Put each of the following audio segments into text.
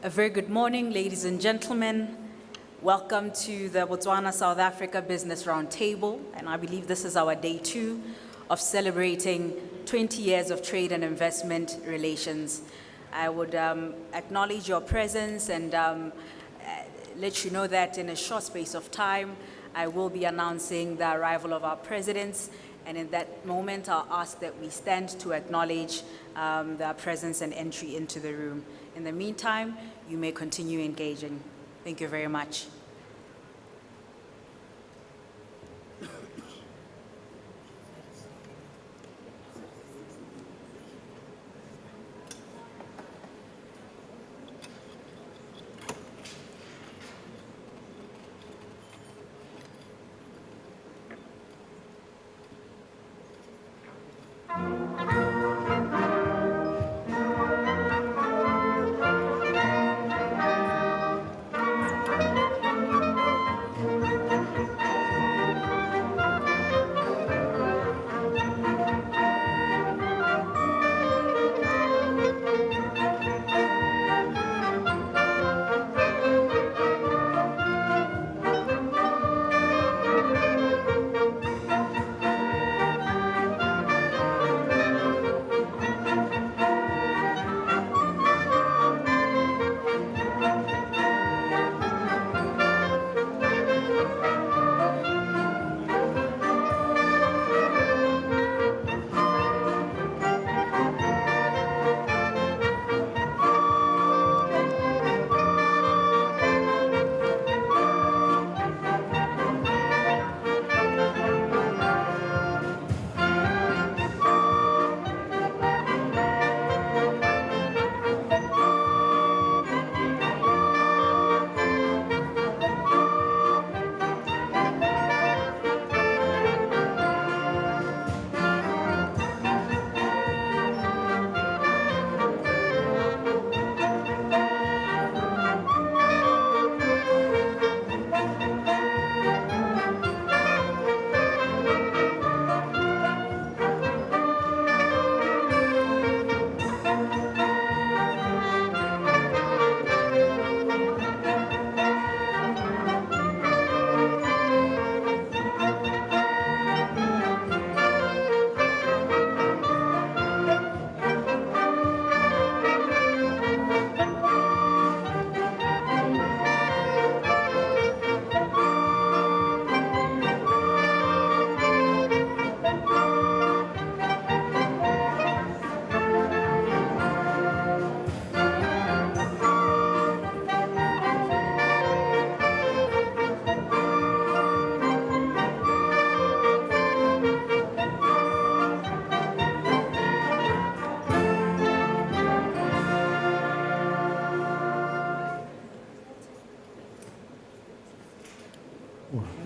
A very good morning, ladies and gentlemen. Welcome to the Botswana South Africa Business Roundtable, and I believe this is our day 2 of celebrating 20 years of trade and investment relations. I would acknowledge your presence and let you know that in a short space of time, I will be announcing the arrival of our presidents, and in that moment, I'll ask that we stand to acknowledge their presence and entry into the room. In the meantime, you may continue engaging. Thank you very much.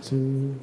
Two.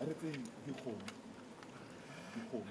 Everything you home. You home.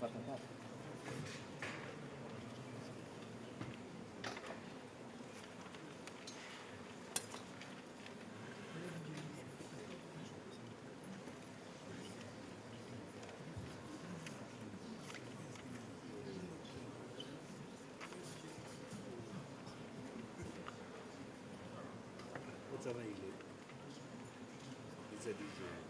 What's up, It's a DJ.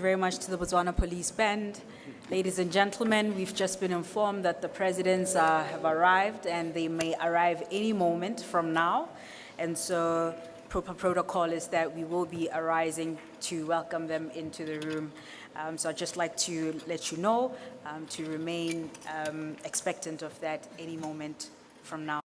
very much to the Botswana Police Band. Ladies and gentlemen, we've just been informed that the presidents have arrived and they may arrive any moment from now. And so proper protocol is that we will be arising to welcome them into the room. So I'd just like to let you know to remain expectant of that any moment from now.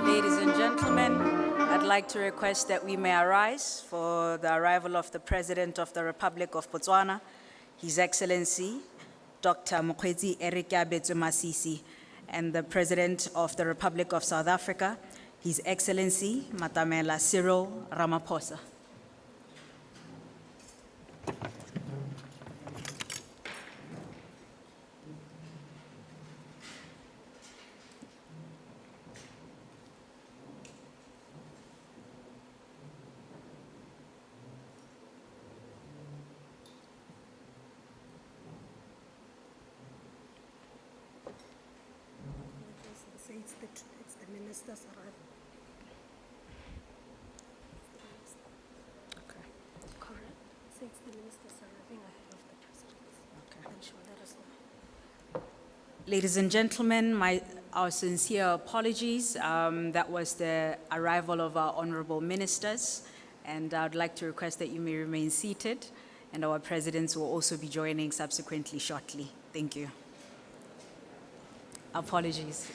Ladies and gentlemen, I'd like to request that we may arise for the arrival of the President of the Republic of Botswana, His Excellency, Dr. Mokgweetsi Eric Abetso Masisi, and the President of the Republic of South Africa, His Excellency Matamela Cyril Ramaphosa. Say it's the minister's arrival. Okay. Correct. Say it's the minister's arriving ahead of the president. Okay. And she'll let us know. Ladies and gentlemen, our sincere apologies. That was the arrival of our honorable ministers, and I'd like to request that you may remain seated, and our presidents will also be joining subsequently shortly. Thank you. Apologies.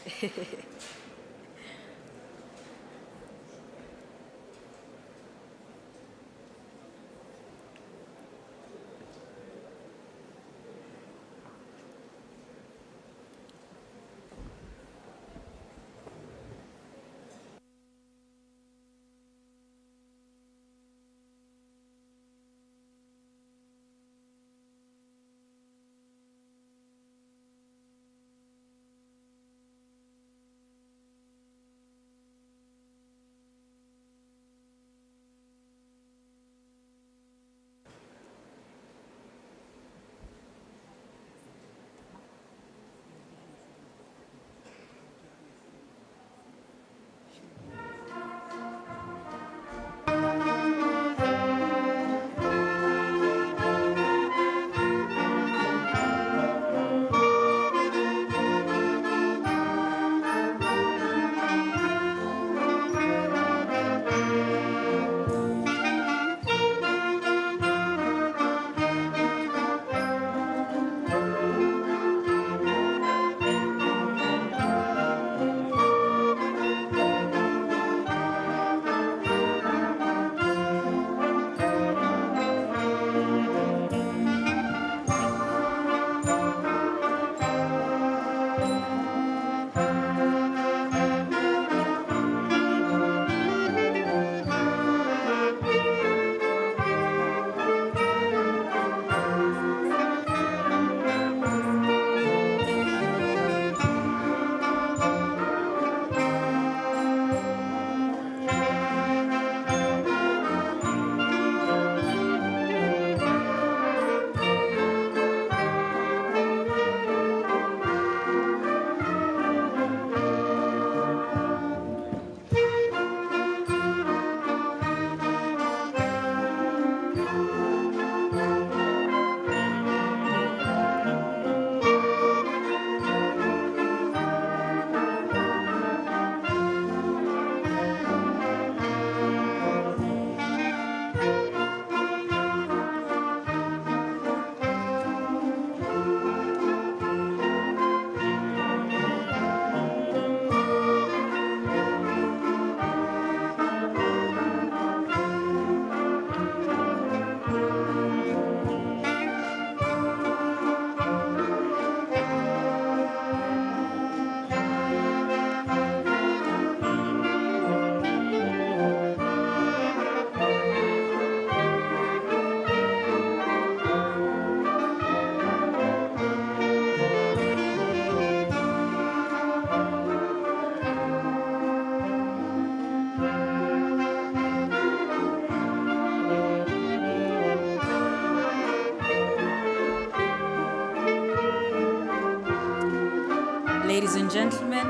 Ladies and gentlemen,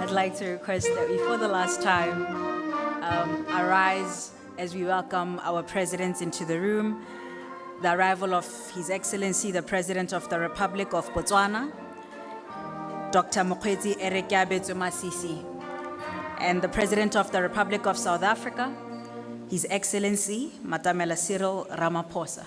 I'd like to request that we, for the last time, arise as we welcome our presidents into the room. The arrival of His Excellency, the President of the Republic of Botswana, Dr. Mokgweetsi Erekiabetu Masisi, and the President of the Republic of South Africa, His Excellency Matamela Cyril Ramaphosa.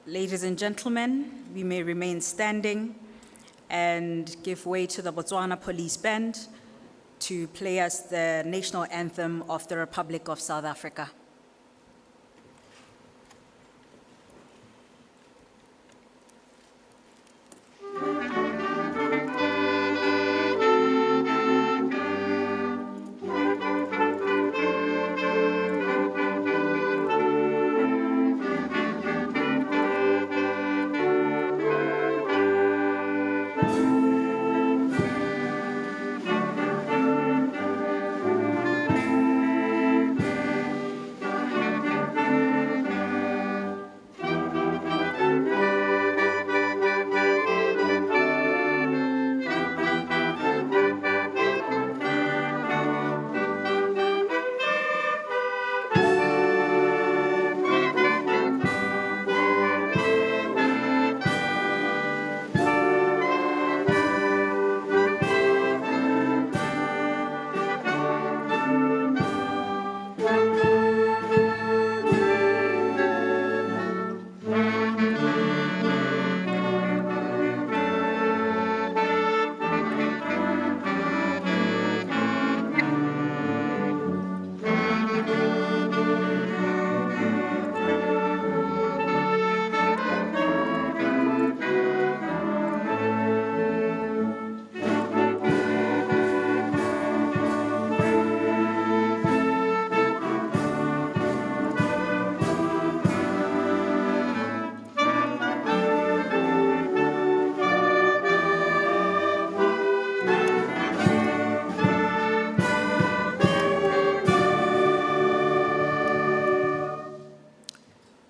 Ladies and gentlemen, we may remain standing and give way to the Botswana Police Band to play us the national anthem of the Republic of South Africa.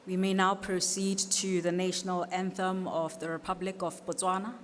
We may now proceed to the national anthem of the Republic of Botswana.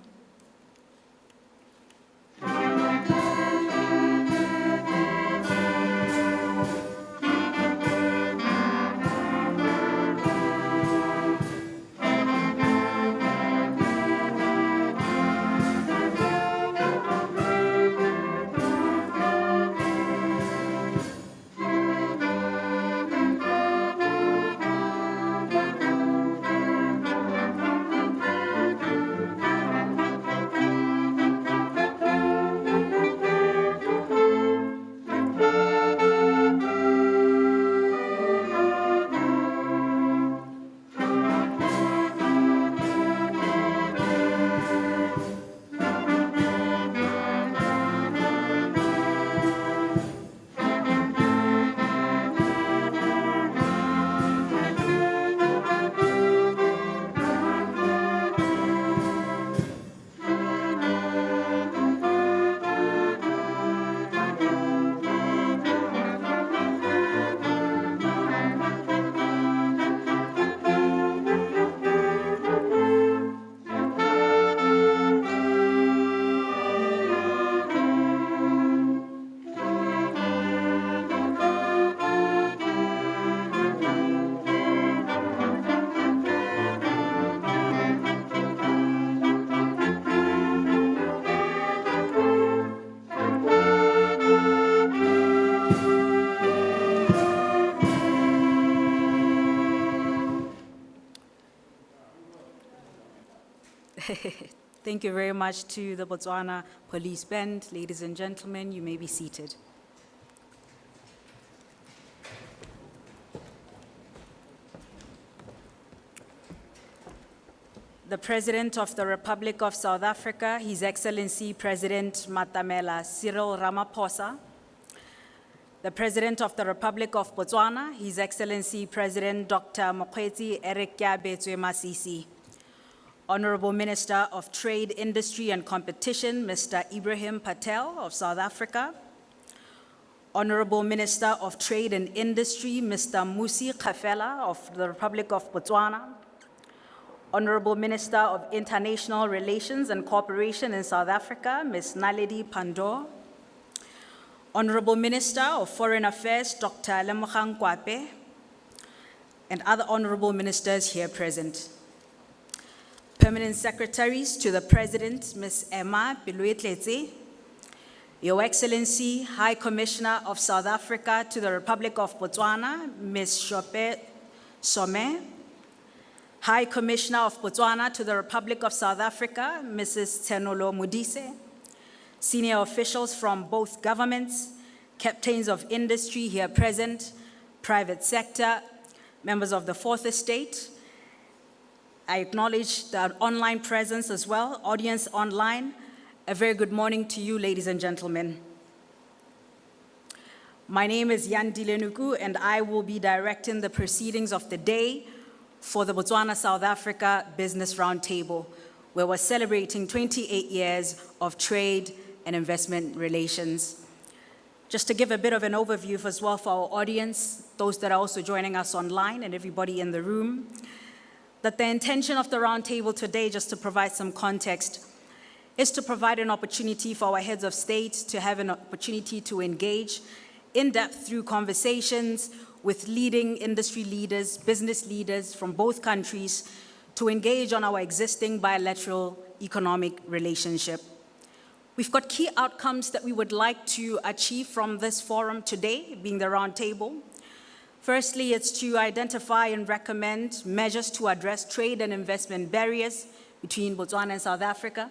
Thank you very much to the Botswana Police Band. Ladies and gentlemen, you may be seated. The President of the Republic of South Africa, His Excellency President Matamela Cyril Ramaphosa. The President of the Republic of Botswana, His Excellency President Dr. Mokgweetsi Eric Kyabetswe Masisi. Honorable Minister of Trade, Industry and Competition, Mr. Ibrahim Patel of South Africa. Honorable Minister of Trade and Industry, Mr. Musi Kgafela of the Republic of Botswana. Honorable Minister of International Relations and Cooperation in South Africa, Ms. Naledi Pandor. Honorable Minister of Foreign Affairs, Dr. Lemogang Kwape, and other honorable ministers here present. Permanent Secretaries to the President, Ms. Emma Piluetletse, Your Excellency, High Commissioner of South Africa to the Republic of Botswana, Ms. Shope Some, High Commissioner of Botswana to the Republic of South Africa, Mrs. Tsenolo Modise, senior officials from both governments, captains of industry here present, private sector, members of the Fourth Estate. I acknowledge the online presence as well, audience online. A very good morning to you, ladies and gentlemen. My name is Yandile Nuku, and I will be directing the proceedings of the day for the Botswana-South Africa Business Roundtable, where we're celebrating 28 years of trade and investment relations. Just to give a bit of an overview as well for our audience, those that are also joining us online and everybody in the room, that the intention of the roundtable today, just to provide some context, is to provide an opportunity for our heads of state to have an opportunity to engage in depth through conversations with leading industry leaders, business leaders from both countries to engage on our existing bilateral economic relationship. We've got key outcomes that we would like to achieve from this forum today, being the roundtable. Firstly, it's to identify and recommend measures to address trade and investment barriers between Botswana and South Africa.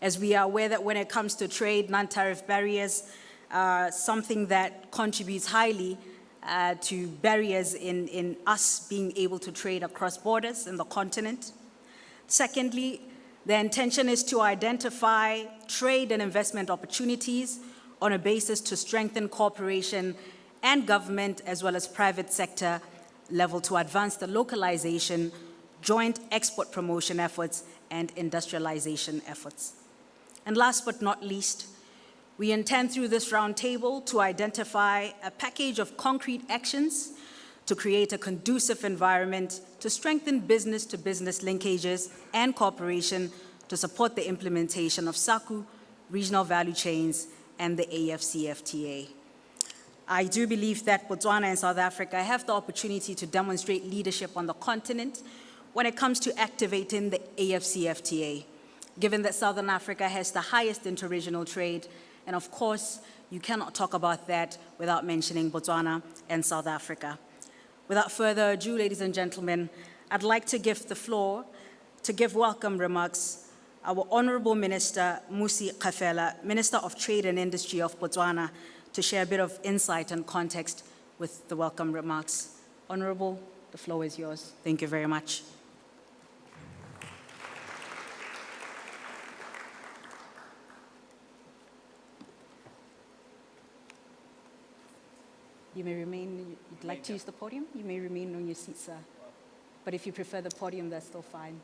As we are aware that when it comes to trade, non-tariff barriers are something that contributes highly to barriers in us being able to trade across borders in the continent. Secondly, the intention is to identify trade and investment opportunities on a basis to strengthen cooperation and government as well as private sector level to advance the localization, joint export promotion efforts, and industrialization efforts. And last but not least, we intend through this roundtable to identify a package of concrete actions to create a conducive environment to strengthen business-to-business linkages and cooperation to support the implementation of SACU, regional value chains, and the AFCFTA. I do believe that Botswana and South Africa have the opportunity to demonstrate leadership on the continent when it comes to activating the AFCFTA, given that Southern Africa has the highest interregional trade, and of course, you cannot talk about that without mentioning Botswana and South Africa. Without further ado, ladies and gentlemen, I'd like to give the floor to give welcome remarks our Honorable Minister Musi Kgafela, Minister of Trade and Industry of Botswana, to share a bit of insight and context with the welcome remarks. Honorable, the floor is yours. Thank you very much. You may remain, you'd like to use the podium? You may remain on your seat, sir. But if you prefer the podium, that's still fine.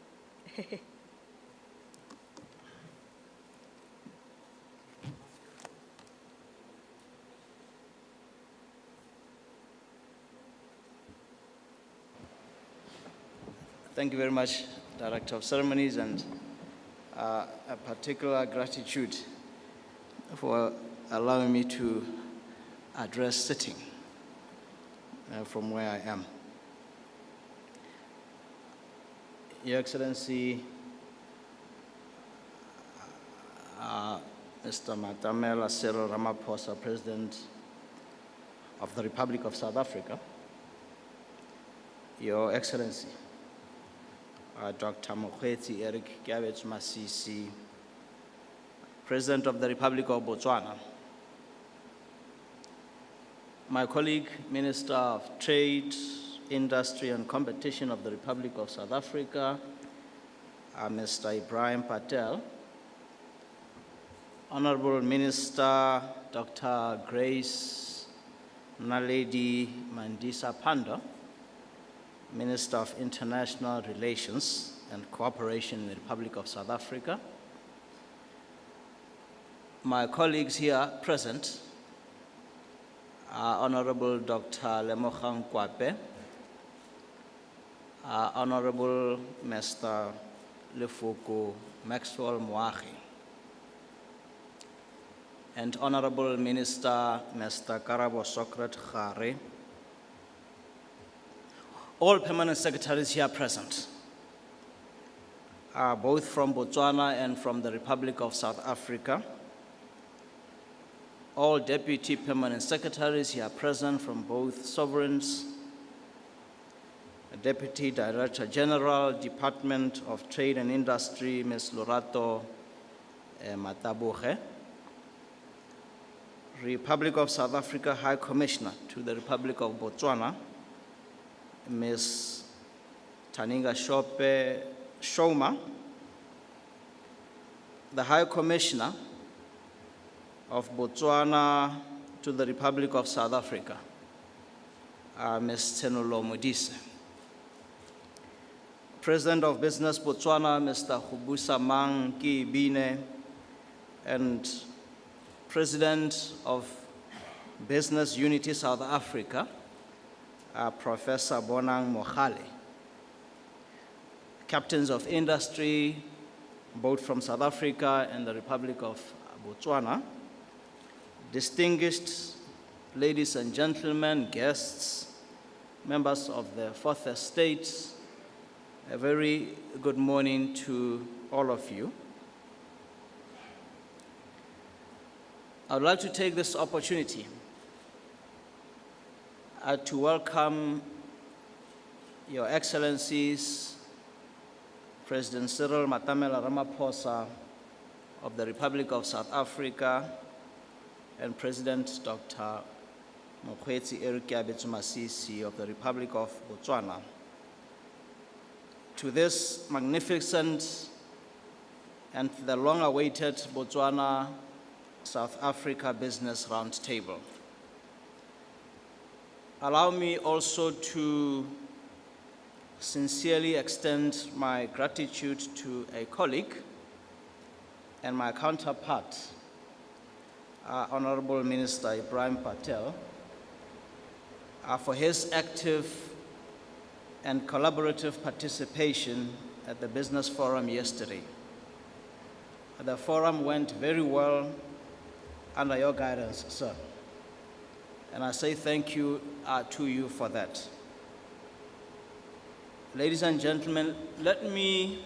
Thank you very much, Director of Ceremonies, and a particular gratitude for allowing me to address sitting from where I am. Your Excellency, Mr. Matamela Cyril Ramaphosa, President of the Republic of South Africa, Your Excellency, Dr. Mokgweetsi Eric Kiabets Masisi, President of the Republic of Botswana, my colleague, Minister of Trade, Industry and Competition of the Republic of South Africa, Mr. Ibrahim Patel, Honorable Minister Dr. Grace Naledi Mandisa Pandor, Minister of International Relations and Cooperation in the Republic of South Africa, my colleagues here present, Honorable Dr. Lemogang Kwape, Honorable Mr. Lefoko Maxwell Moagi, and Honorable Minister Mr. Karabo Sokrat Khare, all permanent secretaries here present, both from Botswana and from the Republic of South Africa, all deputy permanent secretaries here present from both sovereigns, Deputy Director General, Department of Trade and Industry, Ms. Lorato Mataboge, Republic of South Africa High Commissioner to the Republic of Botswana, Ms. Taninga Shope Shoma, the High Commissioner of Botswana to the Republic of South Africa, Ms. Tsenolo Modise, President of Business Botswana, Mr. Khubusa Mang Bine, and President of Business Unity South Africa, Professor Bonang Mohale, Captains of Industry, both from South Africa and the Republic of Botswana, distinguished ladies and gentlemen, guests, members of the Fourth Estate, a very good morning to all of you. I would like to take this opportunity to welcome Your Excellencies, President Cyril Matamela Ramaphosa of the Republic of South Africa, and President Dr. Mokgweetsi Eric Kiabets Masisi of the Republic of Botswana, to this magnificent and the long-awaited Botswana-South Africa Business Roundtable. Allow me also to sincerely extend my gratitude to a colleague and my counterpart, Honorable Minister Ibrahim Patel, for his active and collaborative participation at the Business Forum yesterday. The forum went very well under your guidance, sir. And I say thank you to you for that. Ladies and gentlemen, let me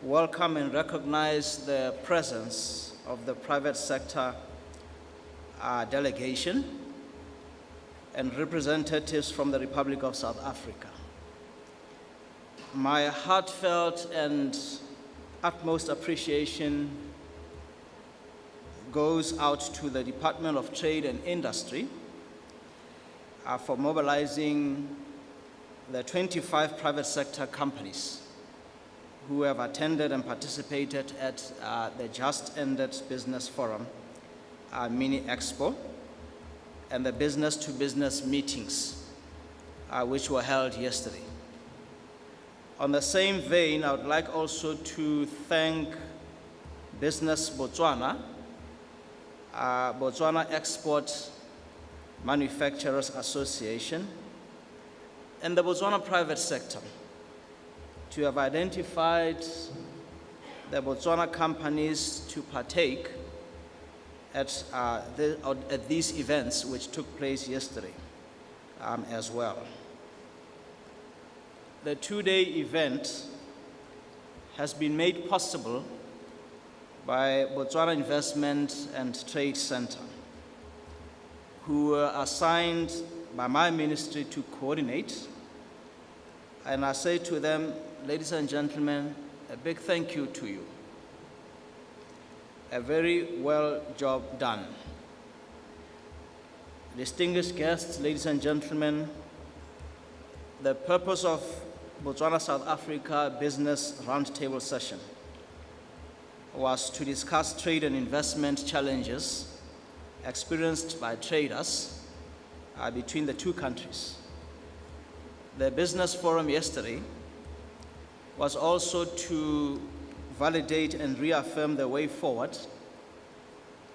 welcome and recognize the presence of the private sector delegation and representatives from the Republic of South Africa. My heartfelt and utmost appreciation goes out to the Department of Trade and Industry for mobilizing the 25 private sector companies who have attended and participated at the just ended Business Forum Mini Expo and the business-to-business meetings which were held yesterday. On the same vein, I would like also to thank Business Botswana, Botswana Export Manufacturers Association, and the Botswana private sector to have identified the Botswana companies to partake at these events which took place yesterday as well. The two-day event has been made possible by Botswana Investment and Trade Center, who were assigned by my ministry to coordinate And I say to them, ladies and gentlemen, a big thank you to you. A very well job done. Distinguished guests, ladies and gentlemen, the purpose of Botswana South Africa Business Roundtable session was to discuss trade and investment challenges experienced by traders between the two countries. The business forum yesterday was also to validate and reaffirm the way forward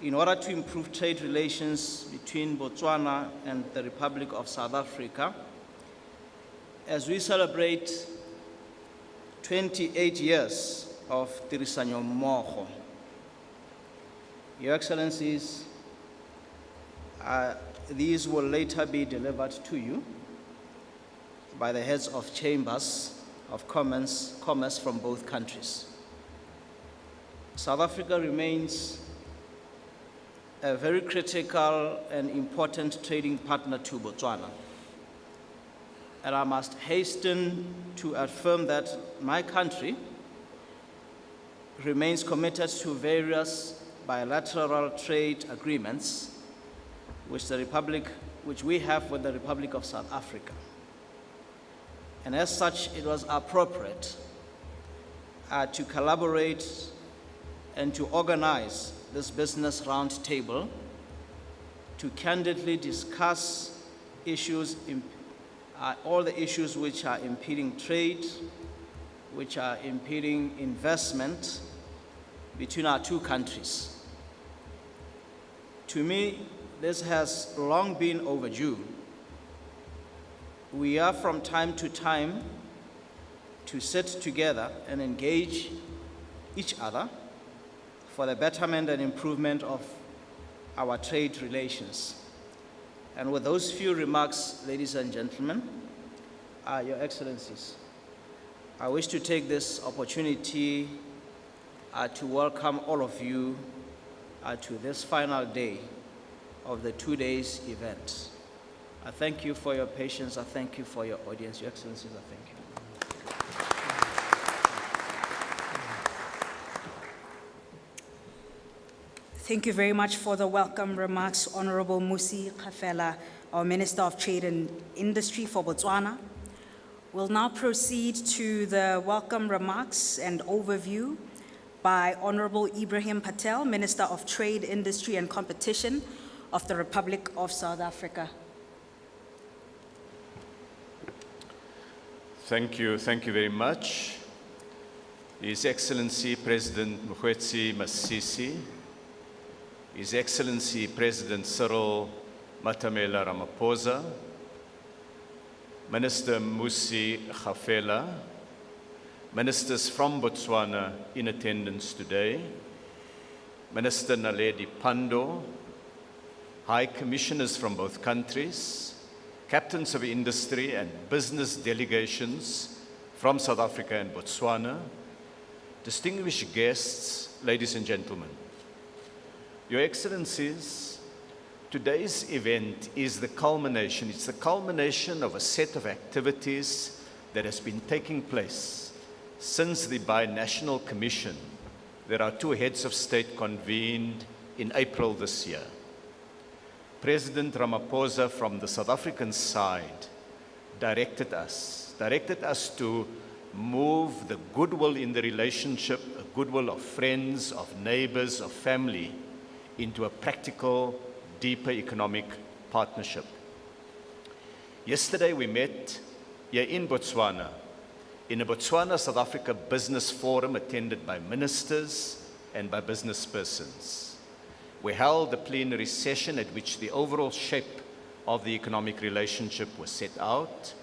in order to improve trade relations between Botswana and the Republic of South Africa as we celebrate 28 years of Tirisanyo Mmogo. Your Excellencies, these will later be delivered to you by the heads of chambers of commerce from both countries. South Africa remains a very critical and important trading partner to Botswana. And I must hasten to affirm that my country remains committed to various bilateral trade agreements which we have with the Republic of South Africa. And as such, it was appropriate to collaborate and to organize this business roundtable to candidly discuss issues, all the issues which are impeding trade, which are impeding investment between our two countries. To me, this has long been overdue. We are from time to time to sit together and engage each other for the betterment and improvement of our trade relations. And with those few remarks, ladies and gentlemen, Your Excellencies, I wish to take this opportunity to welcome all of you to this final day of the 2 days event. I thank you for your patience. I thank you for your audience. Your Excellencies, I thank you. Thank you very much for the welcome remarks, Honorable Musi Khafela, our Minister of Trade and Industry for Botswana. We'll now proceed to the welcome remarks and overview by Honorable Ibrahim Patel, Minister of Trade, Industry and Competition of the Republic of South Africa. Thank you very much. His Excellency President Mokgweetsi Masisi, His Excellency President Cyril Matamela Ramaphosa, Minister Musi Khafela, Ministers from Botswana in attendance today, Minister Naledi Pandor, High Commissioners from both countries, Captains of Industry and Business delegations from South Africa and Botswana, distinguished guests, ladies and gentlemen. Your Excellencies, today's event is the culmination. It's the culmination of a set of activities that has been taking place since the Binational Commission. There are two heads of state convened in April this year. President Ramaphosa from the South African side directed us to move the goodwill in the relationship, a goodwill of friends, of neighbors, of family, into a practical, deeper economic partnership. Yesterday we met here in Botswana, in a Botswana-South Africa business forum attended by ministers and by business persons. We held a plenary session at which the overall shape of the economic relationship was set out.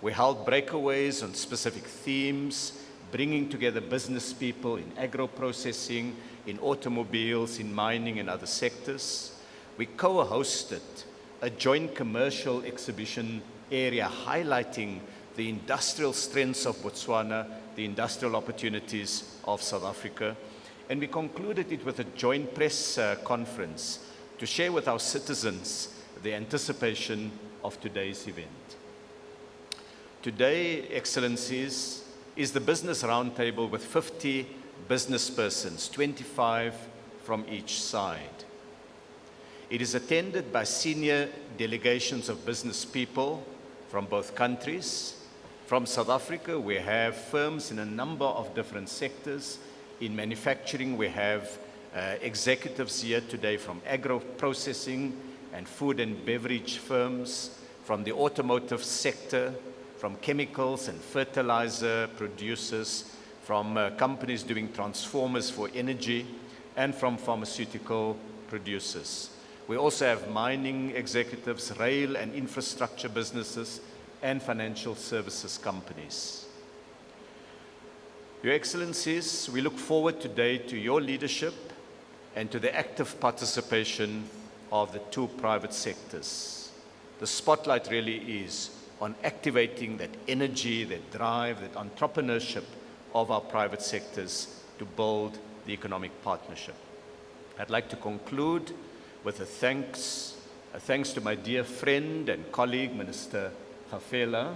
We held breakaways on specific themes, bringing together business people in agro-processing, in automobiles, in mining and other sectors. We co-hosted a joint commercial exhibition area highlighting the industrial strengths of Botswana, the industrial opportunities of South Africa. And we concluded it with a joint press conference to share with our citizens the anticipation of today's event. Today, Excellencies, is the Business Roundtable with 50 business persons, 25 from each side. It is attended by senior delegations of business people from both countries. From South Africa, we have firms in a number of different sectors. In manufacturing, we have executives here today from agro-processing and food and beverage firms, from the automotive sector, from chemicals and fertilizer producers, from companies doing transformers for energy, and from pharmaceutical producers. We also have mining executives, rail and infrastructure businesses, and financial services companies. Your Excellencies, we look forward today to your leadership and to the active participation of the two private sectors. The spotlight really is on activating that energy, that drive, that entrepreneurship of our private sectors to build the economic partnership. I'd like to conclude with a thanks to my dear friend and colleague, Minister Khafela,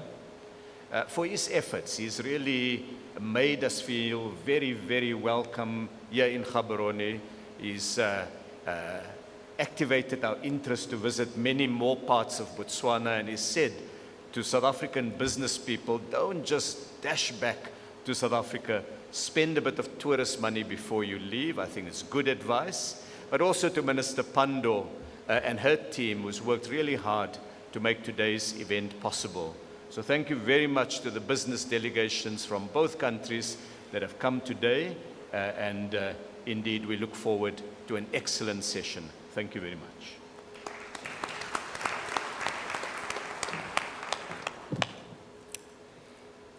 for his efforts. He's really made us feel very, very welcome here in Gaborone. He's activated our interest to visit many more parts of Botswana, and he said to South African business people, don't just dash back to South Africa, spend a bit of tourist money before you leave. I think it's good advice. But also to Minister Pando and her team, who's worked really hard to make today's event possible. So thank you very much to the business delegations from both countries that have come today, and indeed we look forward to an excellent session. Thank you very much.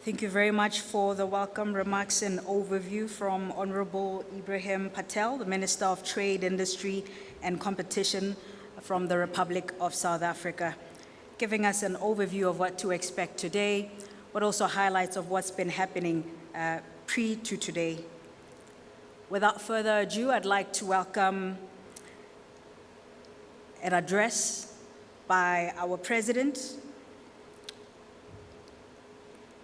Thank you very much for the welcome remarks and overview from Honorable Ibrahim Patel, the Minister of Trade, Industry and Competition from the Republic of South Africa, giving us an overview of what to expect today, but also highlights of what's been happening pre to today. Without further ado, I'd like to welcome an address by our President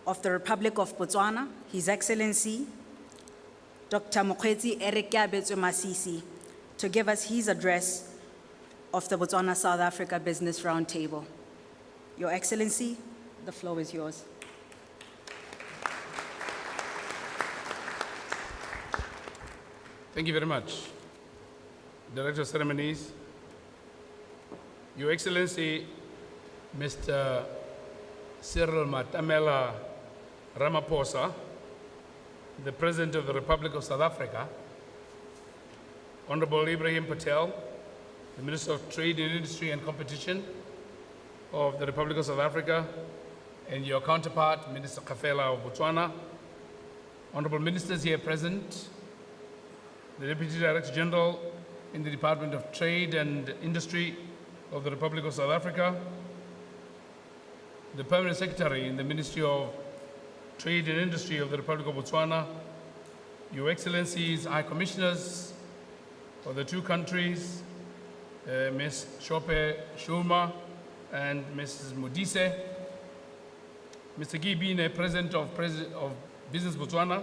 of the Republic of Botswana, His Excellency, Dr. Mokgweetsi Eric Masisi, to give us his address of the Botswana-South Africa Business Roundtable. Your Excellency, the floor is yours. Thank you very much. Director of Ceremonies, Your Excellency, Mr. Cyril Matamela Ramaphosa, the President of the Republic of South Africa, Honorable Ibrahim Patel, the Minister of Trade and Industry and Competition of the Republic of South Africa, and your counterpart, Minister Khafela of Botswana, Honorable Ministers here present, the Deputy Director General in the Department of Trade and Industry of the Republic of South Africa, the Permanent Secretary in the Ministry of Trade and Industry of the Republic of Botswana, Your Excellencies, High Commissioners of the two countries, Ms. Shope Shuma and Mrs. Modise, Mr. Gibine, President of Business Botswana,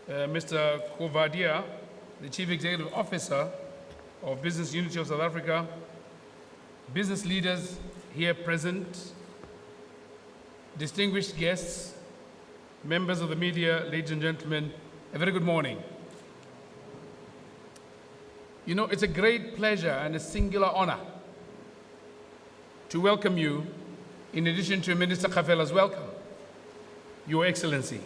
Mr. Kovadia, the Chief Executive Officer of Business Unity of South Africa, business leaders here present, distinguished guests, members of the media, ladies and gentlemen, a very good morning. You know, it's a great pleasure and a singular honor to welcome you, in addition to Minister Khafela's welcome, Your Excellency,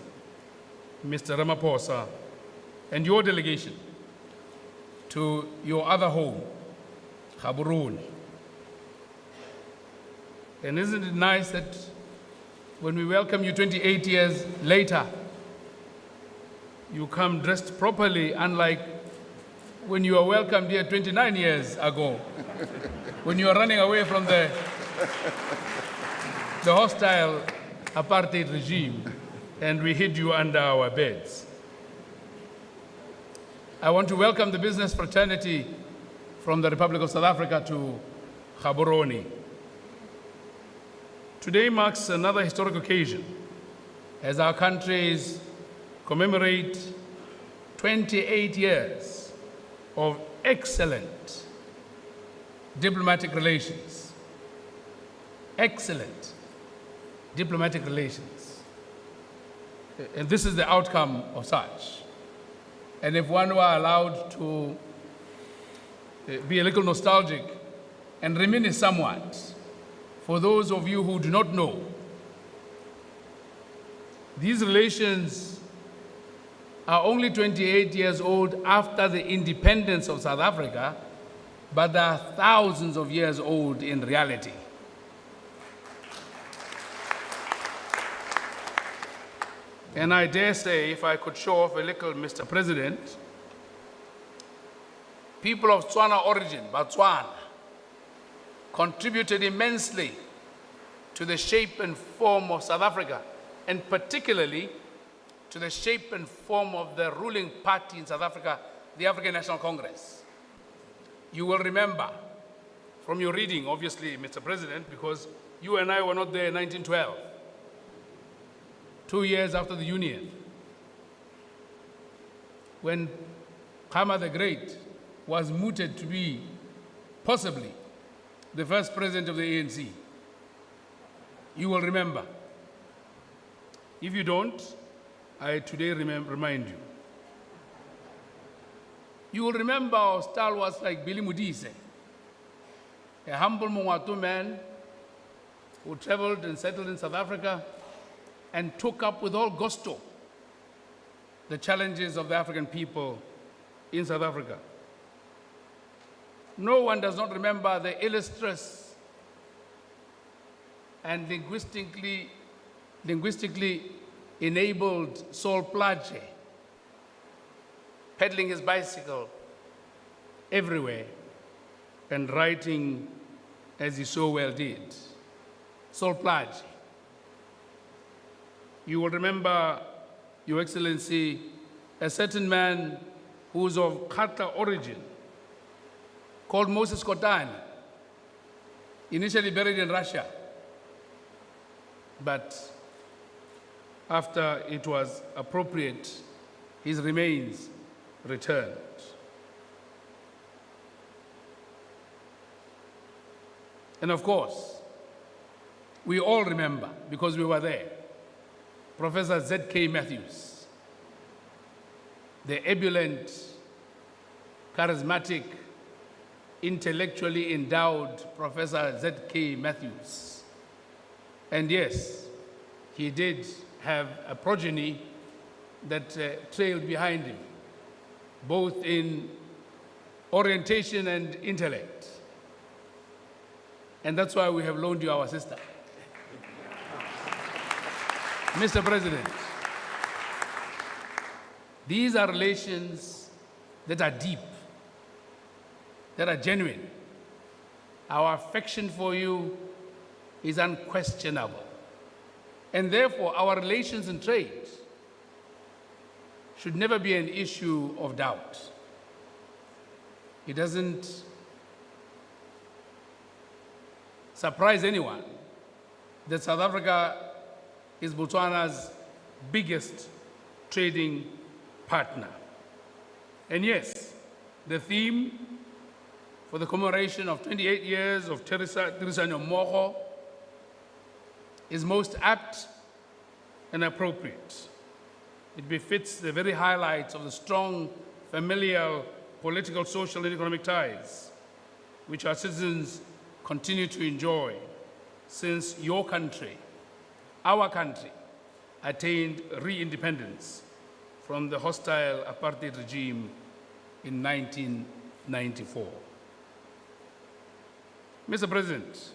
Mr. Ramaphosa, and your delegation to your other home, Gaborone. And isn't it nice that when we welcome you 28 years later, you come dressed properly, unlike when you were welcomed here 29 years ago, when you were running away from the hostile apartheid regime, and we hid you under our beds. I want to welcome the business fraternity from the Republic of South Africa to Gaborone. Today marks another historic occasion as our countries commemorate 28 years of excellent diplomatic relations. Excellent diplomatic relations. And this is the outcome of such. And if one were allowed to be a little nostalgic and reminisce somewhat, for those of you who do not know, these relations are only 28 years old after the independence of South Africa, but they are thousands of years old in reality. And I dare say, if I could show off a little, Mr. President, people of Tswana origin, Botswana, contributed immensely to the shape and form of South Africa, and particularly to the shape and form of the ruling party in South Africa, the African National Congress. You will remember from your reading, obviously, Mr. President, because you and I were not there in 1912, 2 years after the Union, when Khama the Great was mooted to be possibly the first president of the ANC. You will remember. If you don't, I today remind you. You will remember our stalwarts like Billy Mudise, a humble Mongwatu man who traveled and settled in South Africa and took up with all gusto the challenges of the African people in South Africa. No one does not remember the illustrious and linguistically enabled Sol Plaatje, pedaling his bicycle everywhere and writing as he so well did. Sol Plaatje. You will remember, Your Excellency, a certain man who is of Khatla origin, called Moses Kotane, initially buried in Russia, but after it was appropriate, his remains returned. And of course, we all remember, because we were there, Professor Z.K. Matthews, the ebullient, charismatic, intellectually endowed Professor Z.K. Matthews. And yes, he did have a progeny that trailed behind him, both in orientation and intellect. And that's why we have loaned you our sister. Mr. President, these are relations that are deep, that are genuine. Our affection for you is unquestionable. And therefore, our relations in trade should never be an issue of doubt. It doesn't surprise anyone that South Africa is Botswana's biggest trading partner. And yes, the theme for the commemoration of 28 years of Tirisano Moho is most apt and appropriate. It befits the very highlights of the strong familial, political, social, and economic ties which our citizens continue to enjoy since your country, our country, attained re-independence from the hostile apartheid regime in 1994. Mr. President,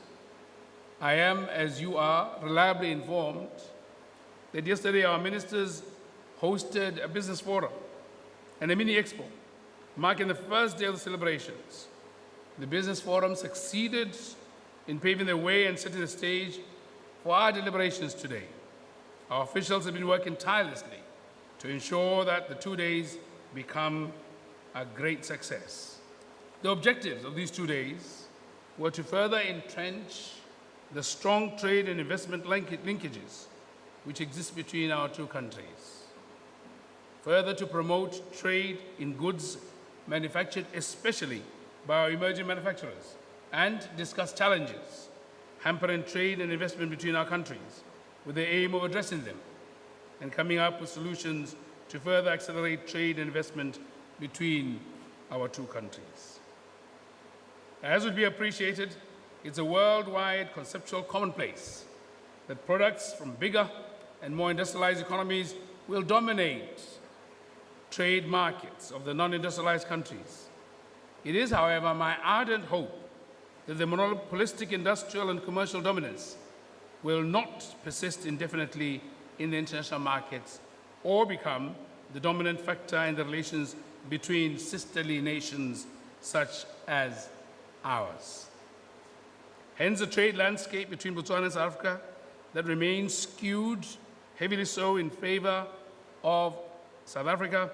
I am, as you are, reliably informed that yesterday our ministers hosted a business forum and a mini expo marking the first day of the celebrations. The business forum succeeded in paving the way and setting the stage for our deliberations today. Our officials have been working tirelessly to ensure that the 2 days become a great success. The objectives of these 2 days were to further entrench the strong trade and investment linkages which exist between our two countries. Further, to promote trade in goods manufactured especially by our emerging manufacturers, and discuss challenges hampering trade and investment between our countries with the aim of addressing them and coming up with solutions to further accelerate trade and investment between our two countries. As would be appreciated, it's a worldwide conceptual commonplace that products from bigger and more industrialized economies will dominate trade markets of the non-industrialized countries. It is, however, my ardent hope that the monopolistic industrial and commercial dominance will not persist indefinitely in the international markets or become the dominant factor in the relations between sisterly nations such as ours. Hence, the trade landscape between Botswana and South Africa that remains skewed, heavily so, in favor of South Africa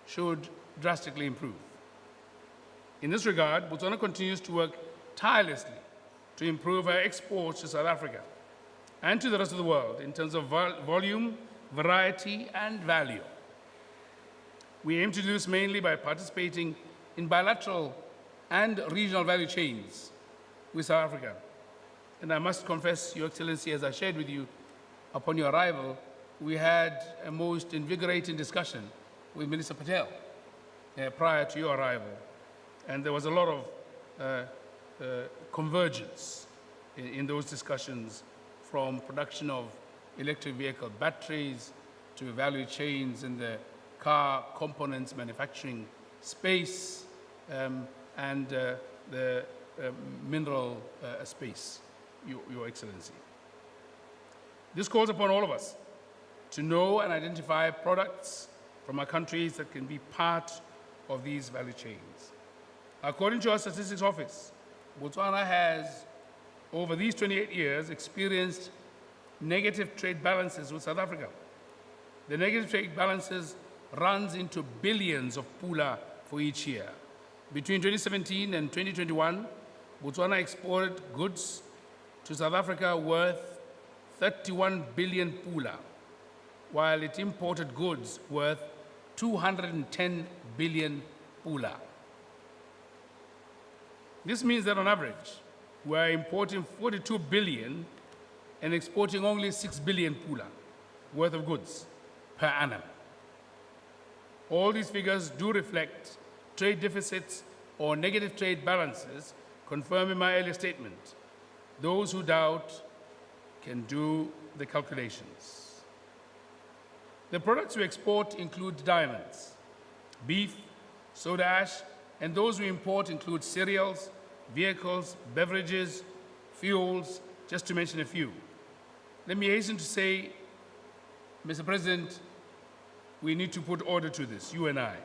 should drastically improve. In this regard, Botswana continues to work tirelessly to improve our exports to South Africa and to the rest of the world in terms of volume, variety, and value. We aim to do this mainly by participating in bilateral and regional value chains with South Africa. And I must confess, Your Excellency, as I shared with you upon your arrival, we had a most invigorating discussion with Minister Patel prior to your arrival. And there was a lot of convergence in those discussions, from production of electric vehicle batteries to value chains in the car components manufacturing space and the mineral space, Your Excellency. This calls upon all of us to know and identify products from our countries that can be part of these value chains. According to our Statistics Office, Botswana has, over these 28 years, experienced negative trade balances with South Africa. The negative trade balances runs into billions of pula for each year. Between 2017 and 2021, Botswana exported goods to South Africa worth 31 billion pula, while it imported goods worth 210 billion pula. This means that on average, we're importing 42 billion and exporting only 6 billion pula worth of goods per annum. All these figures do reflect trade deficits or negative trade balances, confirming my earlier statement. Those who doubt can do the calculations. The products we export include diamonds, beef, soda ash, and those we import include cereals, vehicles, beverages, fuels, just to mention a few. Let me hasten to say, Mr. President, we need to put order to this, you and I.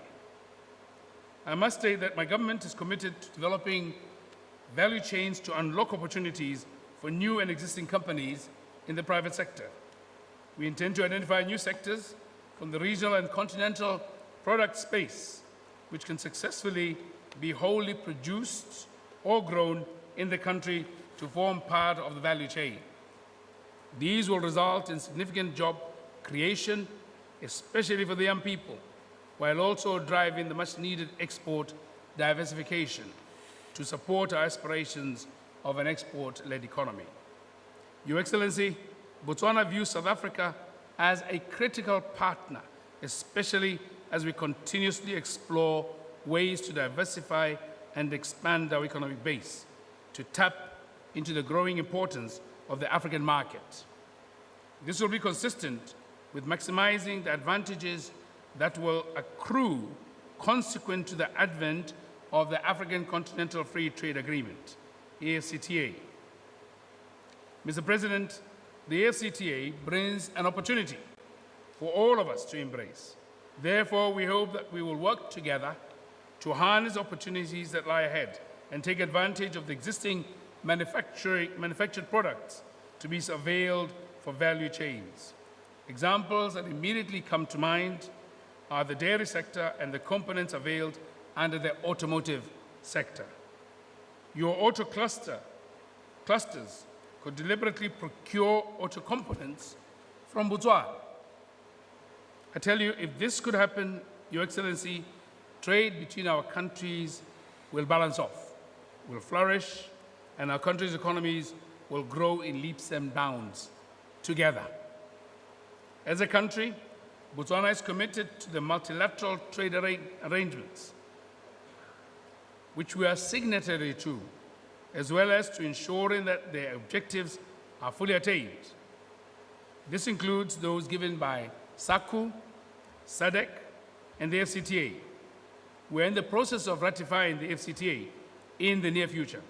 I must say that my government is committed to developing value chains to unlock opportunities for new and existing companies in the private sector. We intend to identify new sectors from the regional and continental product space, which can successfully be wholly produced or grown in the country to form part of the value chain. These will result in significant job creation, especially for the young people, while also driving the much-needed export diversification to support our aspirations of an export-led economy. Your Excellency, Botswana views South Africa as a critical partner, especially as we continuously explore ways to diversify and expand our economic base, to tap into the growing importance of the African market. This will be consistent with maximizing the advantages that will accrue consequent to the advent of the African Continental Free Trade Agreement, AFCTA. Mr. President, the AFCTA brings an opportunity for all of us to embrace. Therefore, we hope that we will work together to harness opportunities that lie ahead and take advantage of the existing manufactured products to be availed for value chains. Examples that immediately come to mind are the dairy sector and the components availed under the automotive sector. Your auto clusters could deliberately procure auto components from Botswana. I tell you, if this could happen, Your Excellency, trade between our countries will balance off, will flourish, and our countries' economies will grow in leaps and bounds together. As a country, Botswana is committed to the multilateral trade arrangements, which we are signatory to, as well as to ensuring that their objectives are fully attained. This includes those given by SACU, SADC, and the FCTA. We're in the process of ratifying the FCTA in the near future.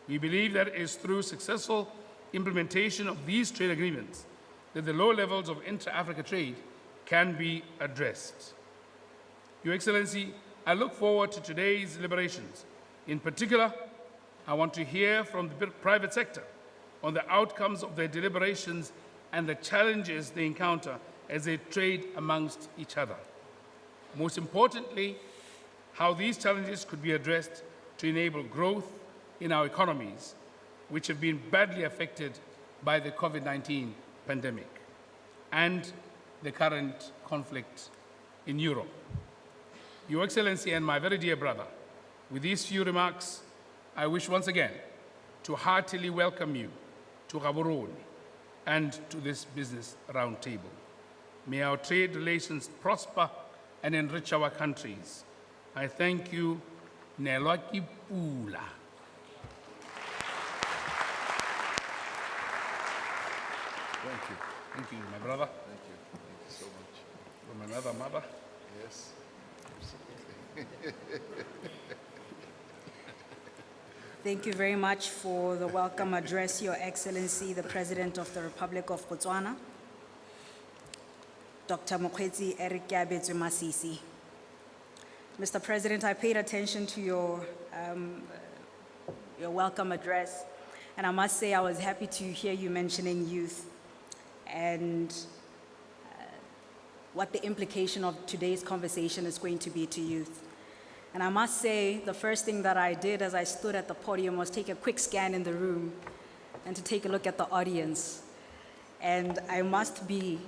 We believe that it is through successful implementation of these trade agreements that the low levels of intra-Africa trade can be addressed. Your Excellency, I look forward to today's deliberations. In particular, I want to hear from the private sector on the outcomes of their deliberations and the challenges they encounter as they trade amongst each other. Most importantly, how these challenges could be addressed to enable growth in our economies, which have been badly affected by the COVID-19 pandemic and the current conflict in Europe. Your Excellency and my very dear brother, with these few remarks, I wish once again to heartily welcome you to Gaborone and to this business roundtable. May our trade relations prosper and enrich our countries. I thank you, Nelwa Kipula. Thank you. Thank you, my brother, Thank you. Thank you so much. from another mother. Yes, absolutely. Thank you very much for the welcome address, Your Excellency, the President of the Republic of Botswana, Dr. Mokgweetsi Eric Kabetswe Masisi. Mr. President, I paid attention to your welcome address, and I must say I was happy to hear you mentioning youth and what the implication of today's conversation is going to be to youth. And I must say, the first thing that I did as I stood at the podium was take a quick scan in the room and to take a look at the audience. And I must be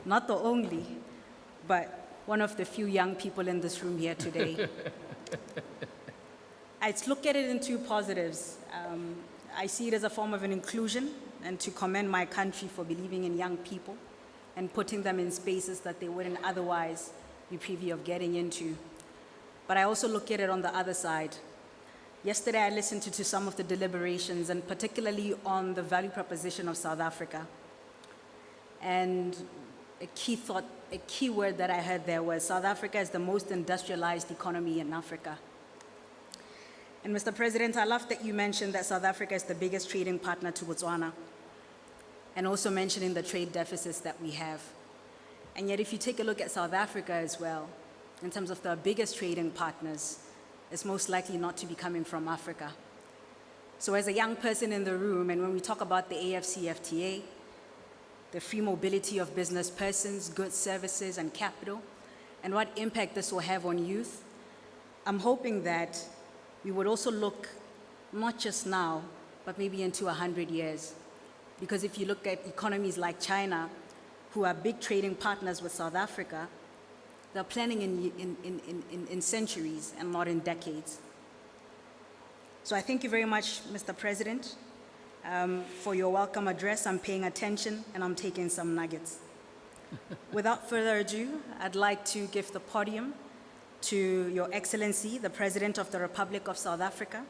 not the only, but one of the few young people in this room here today. I look at it in two positives. I see it as a form of an inclusion and to commend my country for believing in young people and putting them in spaces that they wouldn't otherwise be privy of getting into. But I also look at it on the other side. Yesterday, I listened to some of the deliberations, and particularly on the value proposition of South Africa. And a key word that I heard there was South Africa is the most industrialized economy in Africa. And Mr. President, I love that you mentioned that South Africa is the biggest trading partner to Botswana, and also mentioning the trade deficits that we have. And yet, if you take a look at South Africa as well, in terms of the biggest trading partners, it's most likely not to be coming from Africa. So as a young person in the room, and when we talk about the AfCFTA, the free mobility of business persons, goods, services, and capital, and what impact this will have on youth, I'm hoping that we would also look not just now, but maybe into 100 years. Because if you look at economies like China, who are big trading partners with South Africa, they're planning in centuries and not in decades. So I thank you very much, Mr. President, for your welcome address. I'm paying attention and I'm taking some nuggets. Without further ado, I'd like to give the podium to Your Excellency, the President of the Republic of South Africa,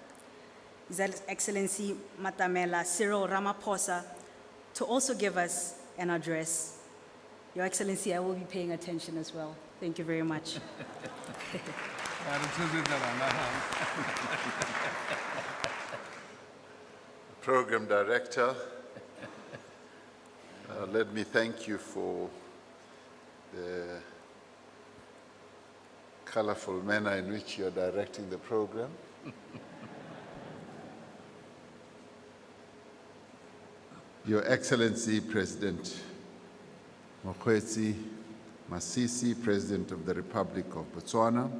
His Excellency Matamela Cyril Ramaphosa, to also give us an address. Your Excellency, I will be paying attention as well. Thank you very much. Program Director, let me thank you for the colorful manner in which you're directing the program. Your Excellency, President Mokgweetsi Masisi, President of the Republic of Botswana,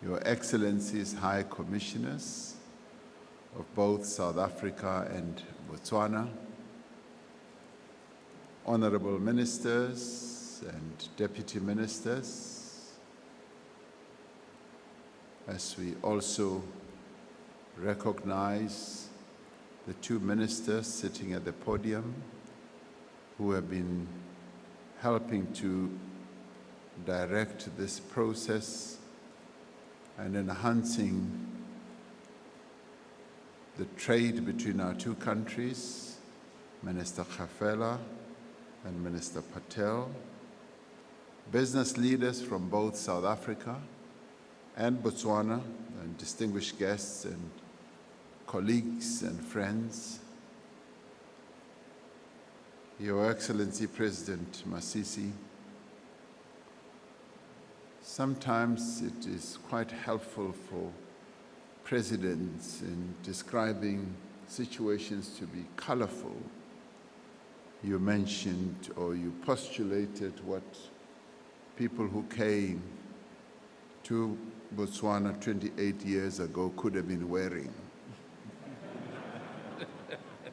Your Excellencies, High Commissioners of both South Africa and Botswana, honorable ministers and deputy ministers, as we also recognize the two ministers sitting at the podium who have been helping to direct this process and enhancing the trade between our two countries, Minister Khafela and Minister Patel, business leaders from both South Africa and Botswana, and distinguished guests and colleagues and friends, Your Excellency President Masisi. Sometimes it is quite helpful for presidents in describing situations to be colorful. You mentioned or you postulated what people who came to Botswana 28 years ago could have been wearing.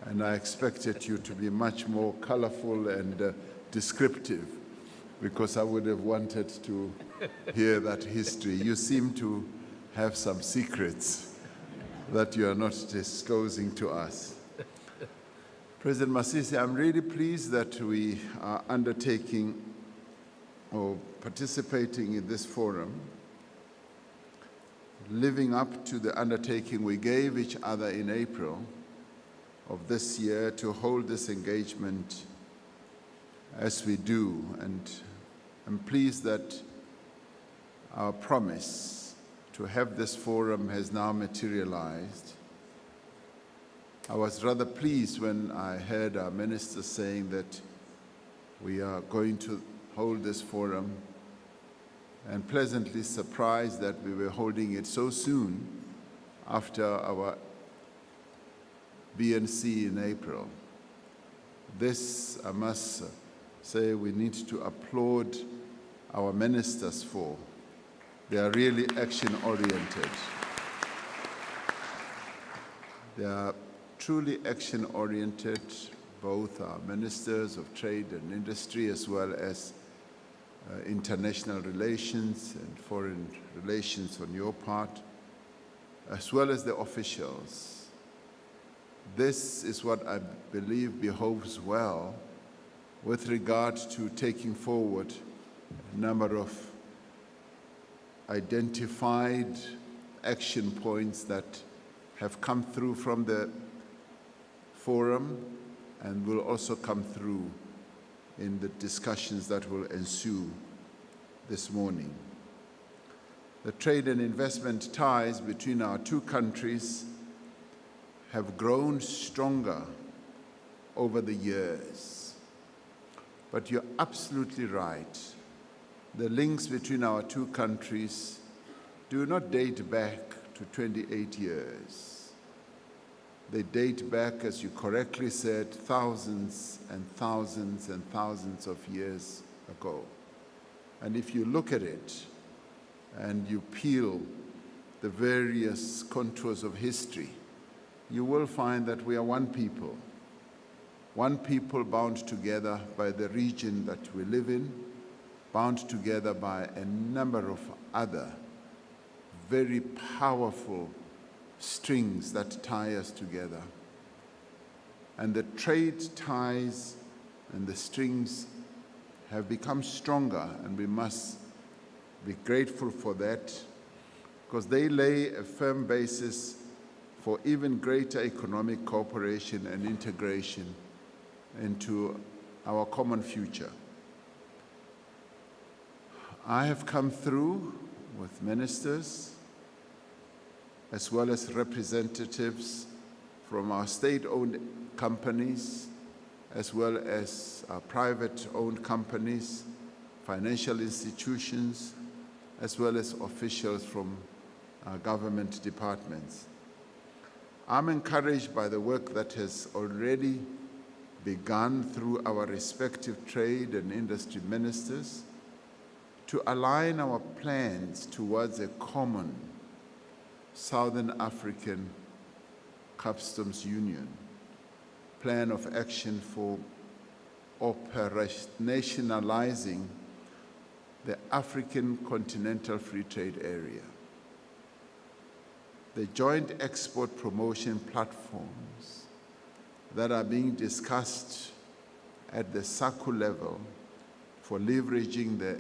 And I expected you to be much more colorful and descriptive, because I would have wanted to hear that history. You seem to have some secrets that you are not disclosing to us. President Masisi, I'm really pleased that we are undertaking or participating in this forum, living up to the undertaking we gave each other in April of this year to hold this engagement as we do. And I'm pleased that our promise to have this forum has now materialized. I was rather pleased when I heard our minister saying that we are going to hold this forum, and pleasantly surprised that we were holding it so soon after our BNC in April. This, I must say, we need to applaud our ministers for. They are really action-oriented. They are truly action-oriented, both our ministers of trade and industry, as well as international relations and foreign relations on your part, as well as the officials. This is what I believe behoves well with regard to taking forward a number of identified action points that have come through from the forum and will also come through in the discussions that will ensue this morning. The trade and investment ties between our two countries have grown stronger over the years. But you're absolutely right. The links between our two countries do not date back to 28 years. They date back, as you correctly said, thousands and thousands and thousands of years ago. And if you look at it and you peel the various contours of history, you will find that we are one people bound together by the region that we live in, bound together by a number of other very powerful strings that tie us together. And the trade ties and the strings have become stronger, and we must be grateful for that, because they lay a firm basis for even greater economic cooperation and integration into our common future. I have come through with ministers as well as representatives from our state-owned companies, as well as our private-owned companies, financial institutions, as well as officials from our government departments. I'm encouraged by the work that has already begun through our respective trade and industry ministers to align our plans towards a common Southern African Customs Union, plan of action for operationalizing the African Continental Free Trade Area, the joint export promotion platforms that are being discussed at the SACU level for leveraging the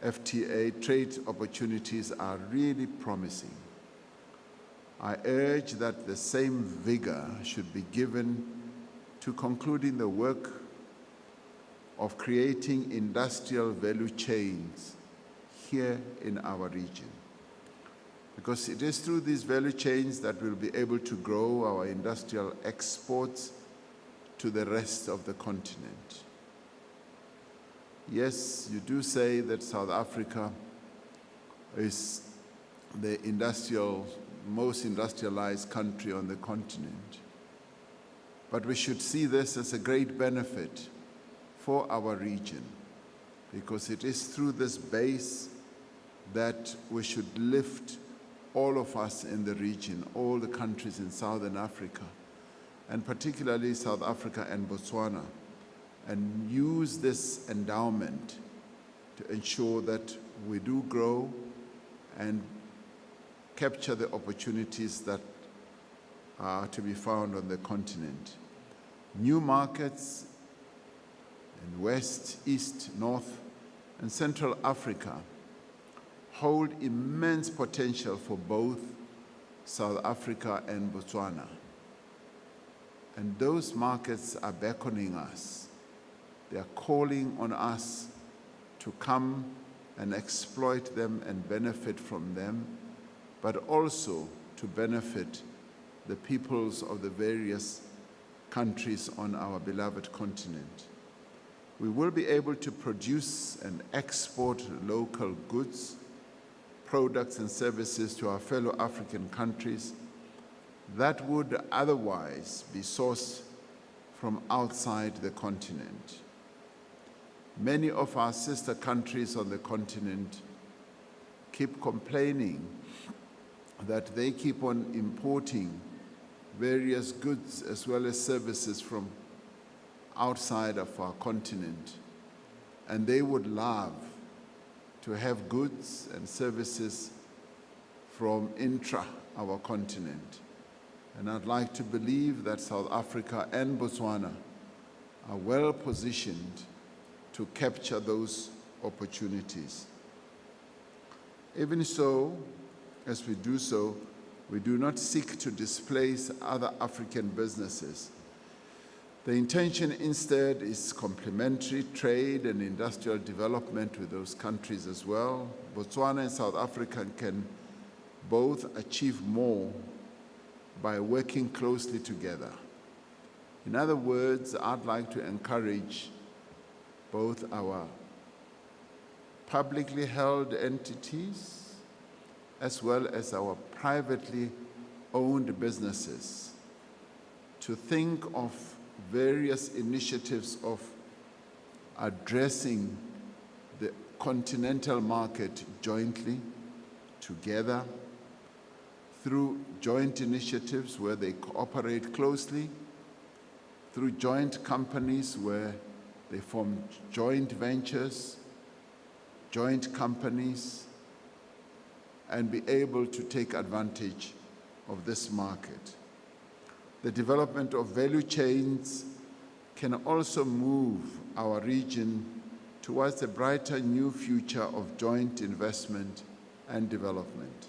FTA trade opportunities are really promising. I urge that the same vigor should be given to concluding the work of creating industrial value chains here in our region. Because it is through these value chains that we'll be able to grow our industrial exports to the rest of the continent. Yes, you do say that South Africa is the most industrialized country on the continent. But we should see this as a great benefit for our region, because it is through this base that we should lift all of us in the region, all the countries in Southern Africa, and particularly South Africa and Botswana, and use this endowment to ensure that we do grow and capture the opportunities that are to be found on the continent. New markets in West, East, North, and Central Africa hold immense potential for both South Africa and Botswana. And those markets are beckoning us. They are calling on us to come and exploit them and benefit from them, but also to benefit the peoples of the various countries on our beloved continent. We will be able to produce and export local goods, products, and services to our fellow African countries that would otherwise be sourced from outside the continent. Many of our sister countries on the continent keep complaining that they keep on importing various goods as well as services from outside of our continent. And they would love to have goods and services from our continent. And I'd like to believe that South Africa and Botswana are well positioned to capture those opportunities. Even so, as we do so, we do not seek to displace other African businesses. The intention instead is complementary trade and industrial development with those countries as well. Botswana and South Africa can both achieve more by working closely together. In other words, I'd like to encourage both our publicly held entities as well as our privately owned businesses to think of various initiatives of addressing the continental market jointly, together, through joint initiatives where they cooperate closely, through joint companies where they form joint ventures, joint companies, and be able to take advantage of this market. The development of value chains can also move our region towards a brighter new future of joint investment and development.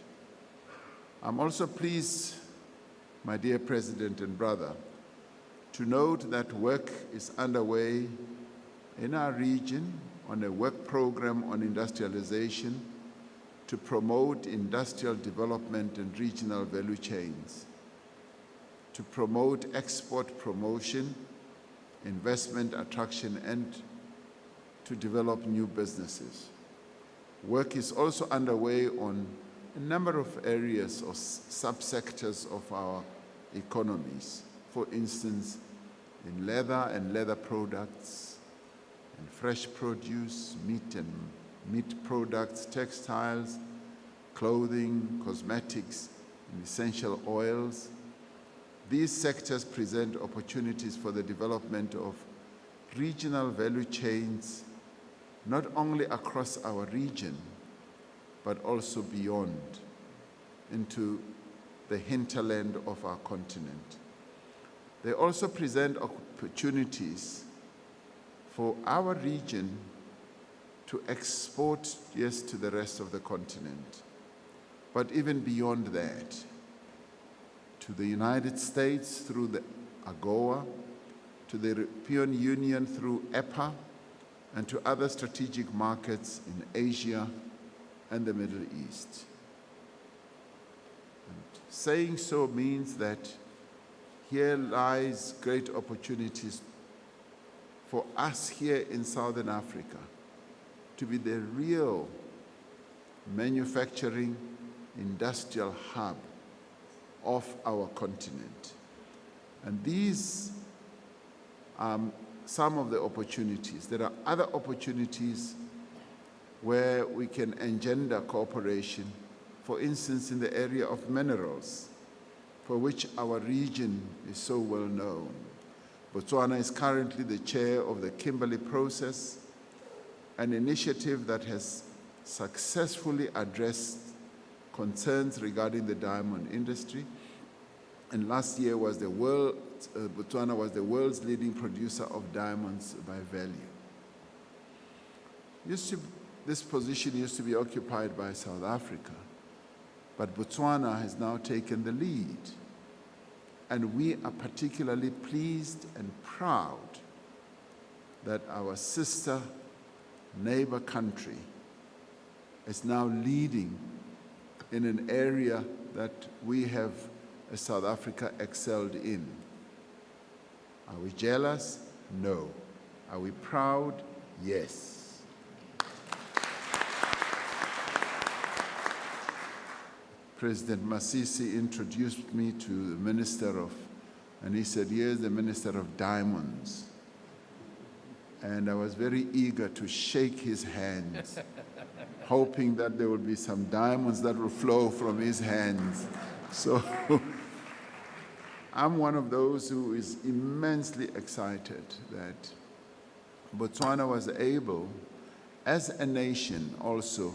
I'm also pleased, my dear President and brother, to note that work is underway in our region on a work program on industrialization to promote industrial development and regional value chains, to promote export promotion, investment attraction, and to develop new businesses. Work is also underway on a number of areas or subsectors of our economies. For instance, in leather and leather products, in fresh produce, meat and meat products, textiles, clothing, cosmetics, in essential oils. These sectors present opportunities for the development of regional value chains, not only across our region, but also beyond, into the hinterland of our continent. They also present opportunities for our region to export, yes, to the rest of the continent, but even beyond that, to the United States through the AGOA, to the European Union through EPA, and to other strategic markets in Asia and the Middle East. And saying so means that here lies great opportunities for us here in Southern Africa to be the real manufacturing industrial hub of our continent. And these are some of the opportunities. There are other opportunities where we can engender cooperation, for instance, in the area of minerals, for which our region is so well known. Botswana is currently the chair of the Kimberley Process, an initiative that has successfully addressed concerns regarding the diamond industry. And last year was Botswana was the world's leading producer of diamonds by value. This position used to be occupied by South Africa, but Botswana has now taken the lead. And we are particularly pleased and proud that our sister neighbor country is now leading in an area that we have, as South Africa, excelled in. Are we jealous? No. Are we proud? Yes. President Masisi introduced me to the Minister of, and he said, here's the Minister of Diamonds. And I was very eager to shake his hands, hoping that there would be some diamonds that will flow from his hands. So I'm one of those who is immensely excited that Botswana was able, as a nation also,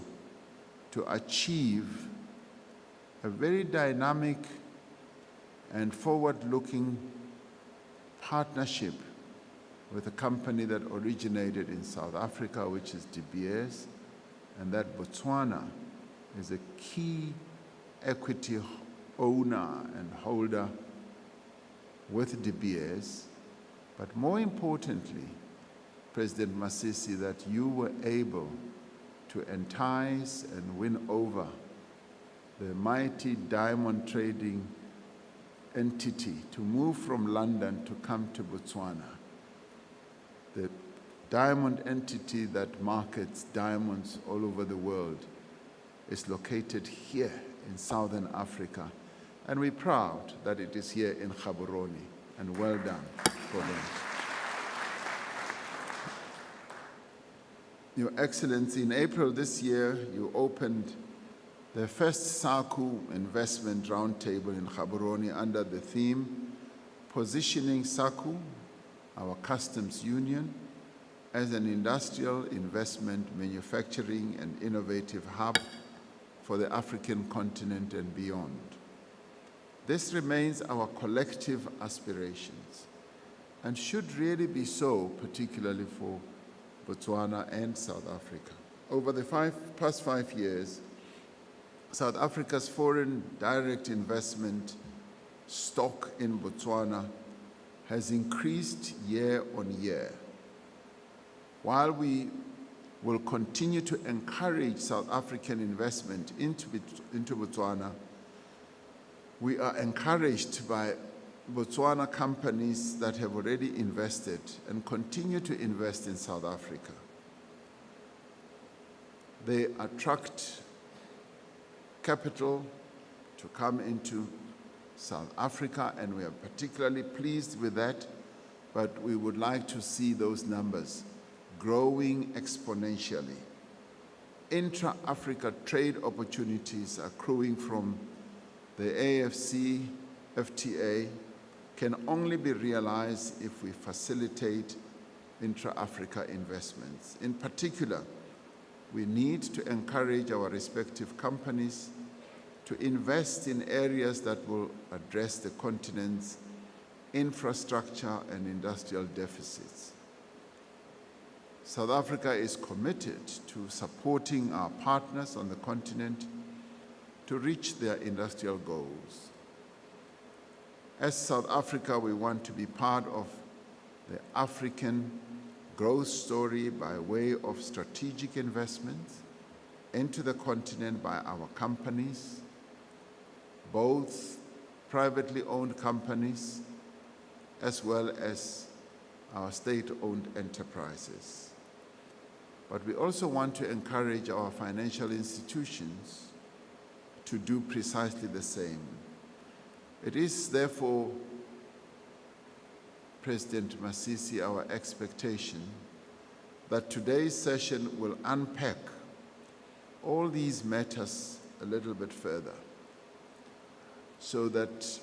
to achieve a very dynamic and forward-looking partnership with a company that originated in South Africa, which is De Beers, and that Botswana is a key equity owner and holder with De Beers. But more importantly, President Masisi, that you were able to entice and win over the mighty diamond trading entity to move from London to come to Botswana. The diamond entity that markets diamonds all over the world is located here in Southern Africa. And we're proud that it is here in Gaborone, and well done for them. Your Excellency, in April this year, you opened the first SACU investment roundtable in Gaborone under the theme, Positioning SACU, our customs union, as an industrial investment, manufacturing, and innovative hub for the African continent and beyond. This remains our collective aspirations and should really be so, particularly for Botswana and South Africa. Over the past 5 years, South Africa's foreign direct investment stock in Botswana has increased year on year. While we will continue to encourage South African investment into Botswana, we are encouraged by Botswana companies that have already invested and continue to invest in South Africa. They attract capital to come into South Africa, and we are particularly pleased with that, but we would like to see those numbers growing exponentially. Intra-Africa trade opportunities accruing from The AFC FTA can only be realized if we facilitate intra-Africa investments. In particular, we need to encourage our respective companies to invest in areas that will address the continent's infrastructure and industrial deficits. South Africa is committed to supporting our partners on the continent to reach their industrial goals. As South Africa, we want to be part of the African growth story by way of strategic investments into the continent by our companies, both privately owned companies as well as our state-owned enterprises. But we also want to encourage our financial institutions to do precisely the same. It is therefore, President Masisi, our expectation that today's session will unpack all these matters a little bit further, so that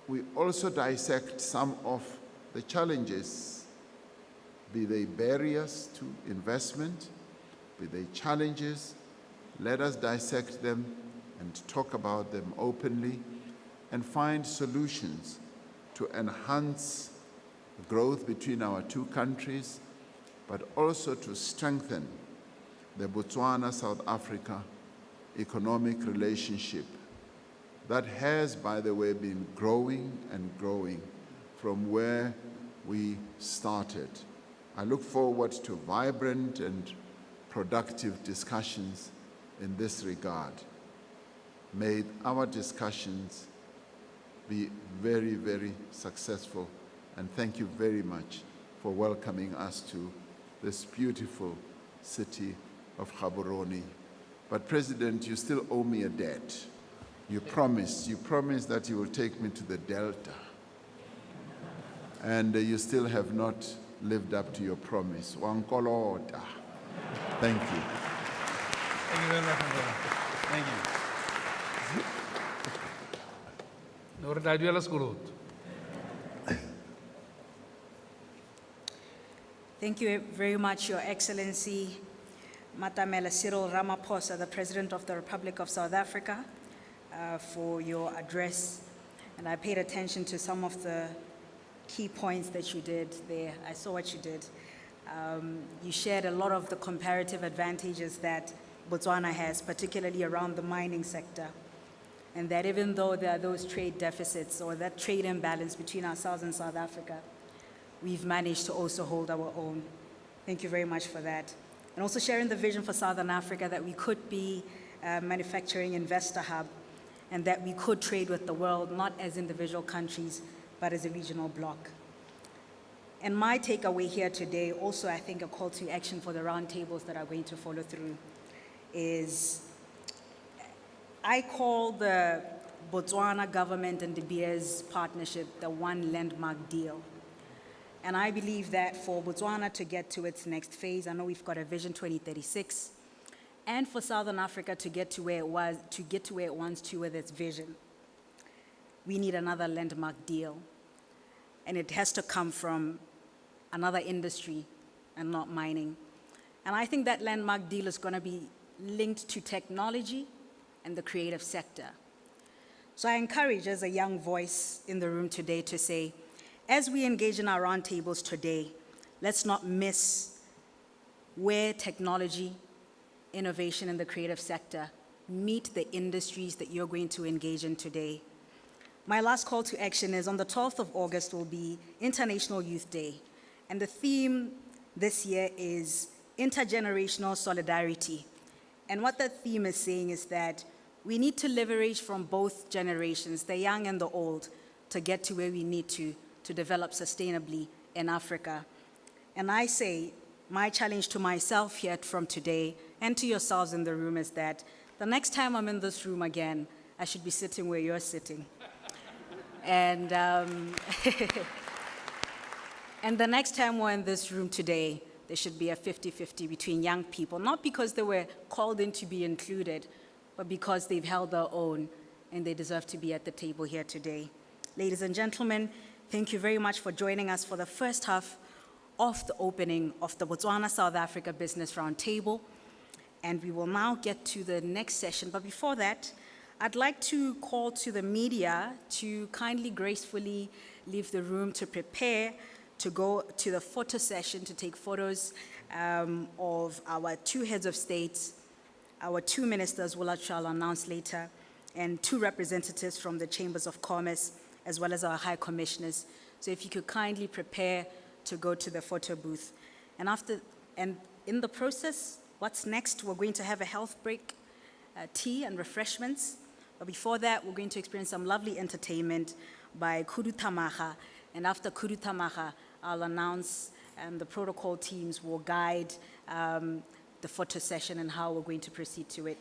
we also dissect some of the challenges, be they barriers to investment, be they challenges. Let us dissect them and talk about them openly and find solutions to enhance growth between our two countries, but also to strengthen the Botswana-South Africa economic relationship that has, by the way, been growing and growing from where we started. I look forward to vibrant and productive discussions in this regard. May our discussions be very, very successful, and thank you very much for welcoming us to this beautiful city of Gaborone. But President, you still owe me a debt. You promised that you will take me to the Delta, and you still have not lived up to your promise. Wankolota. Thank you. Thank you very much, Mandela. Thank you. Noordaduela Skurut. Thank you very much, Your Excellency, Matamela Cyril Ramaphosa, the President of the Republic of South Africa, for your address. And I paid attention to some of the key points that you did there. I saw what you did. You shared a lot of the comparative advantages that Botswana has, particularly around the mining sector. And that even though there are those trade deficits or that trade imbalance between ourselves and South Africa, we've managed to also hold our own. Thank you very much for that. And also sharing the vision for Southern Africa that we could be a manufacturing investor hub and that we could trade with the world, not as individual countries, but as a regional bloc. And my takeaway here today, also I think a call to action for the roundtables that are going to follow through, is I call the Botswana government and De Beers partnership the one landmark deal. And I believe that for Botswana to get to its next phase, I know we've got a Vision 2036, and for Southern Africa to get to where it wants to with its vision, we need another landmark deal. And it has to come from another industry and not mining. And I think that landmark deal is going to be linked to technology and the creative sector. So I encourage, as a young voice in the room today, to say, as we engage in our roundtables today, let's not miss where technology, innovation, and the creative sector meet the industries that you're going to engage in today. My last call to action is on the 12th of August will be International Youth Day. And the theme this year is intergenerational solidarity. And what that theme is saying is that we need to leverage from both generations, the young and the old, to get to where we need to develop sustainably in Africa. And I say, my challenge to myself here from today and to yourselves in the room is that the next time I'm in this room again, I should be sitting where you're sitting. And, and the next time we're in this room today, there should be a 50-50 between young people, not because they were called in to be included, but because they've held their own and they deserve to be at the table here today. Ladies and gentlemen, thank you very much for joining us for the first half of the opening of the Botswana South Africa Business Roundtable. And we will now get to the next session. But before that, I'd like to call to the media to kindly gracefully leave the room to prepare to go to the photo session to take photos of our two heads of states, our two ministers, which I'll announce later, and two representatives from the Chambers of Commerce, as well as our high commissioners. So if you could kindly prepare to go to the photo booth. And in the process, what's next? We're going to have a health break, tea and refreshments. But before that, we're going to experience some lovely entertainment by Kudu Tamaha. And after Kudu Tamaha, I'll announce the protocol teams will guide the photo session and how we're going to proceed to it.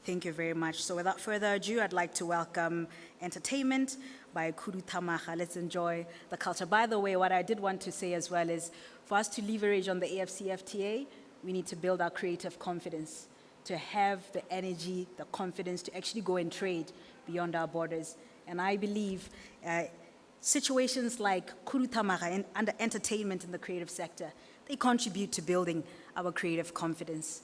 Thank you very much. So without further ado, I'd like to welcome entertainment by Kudu Tamaha. Let's enjoy the culture. By the way, what I did want to say as well is for us to leverage on the AFCFTA, we need to build our creative confidence, to have the energy, the confidence to actually go and trade beyond our borders. And I believe situations like Kudu Tamaha and the entertainment in the creative sector, they contribute to building our creative confidence.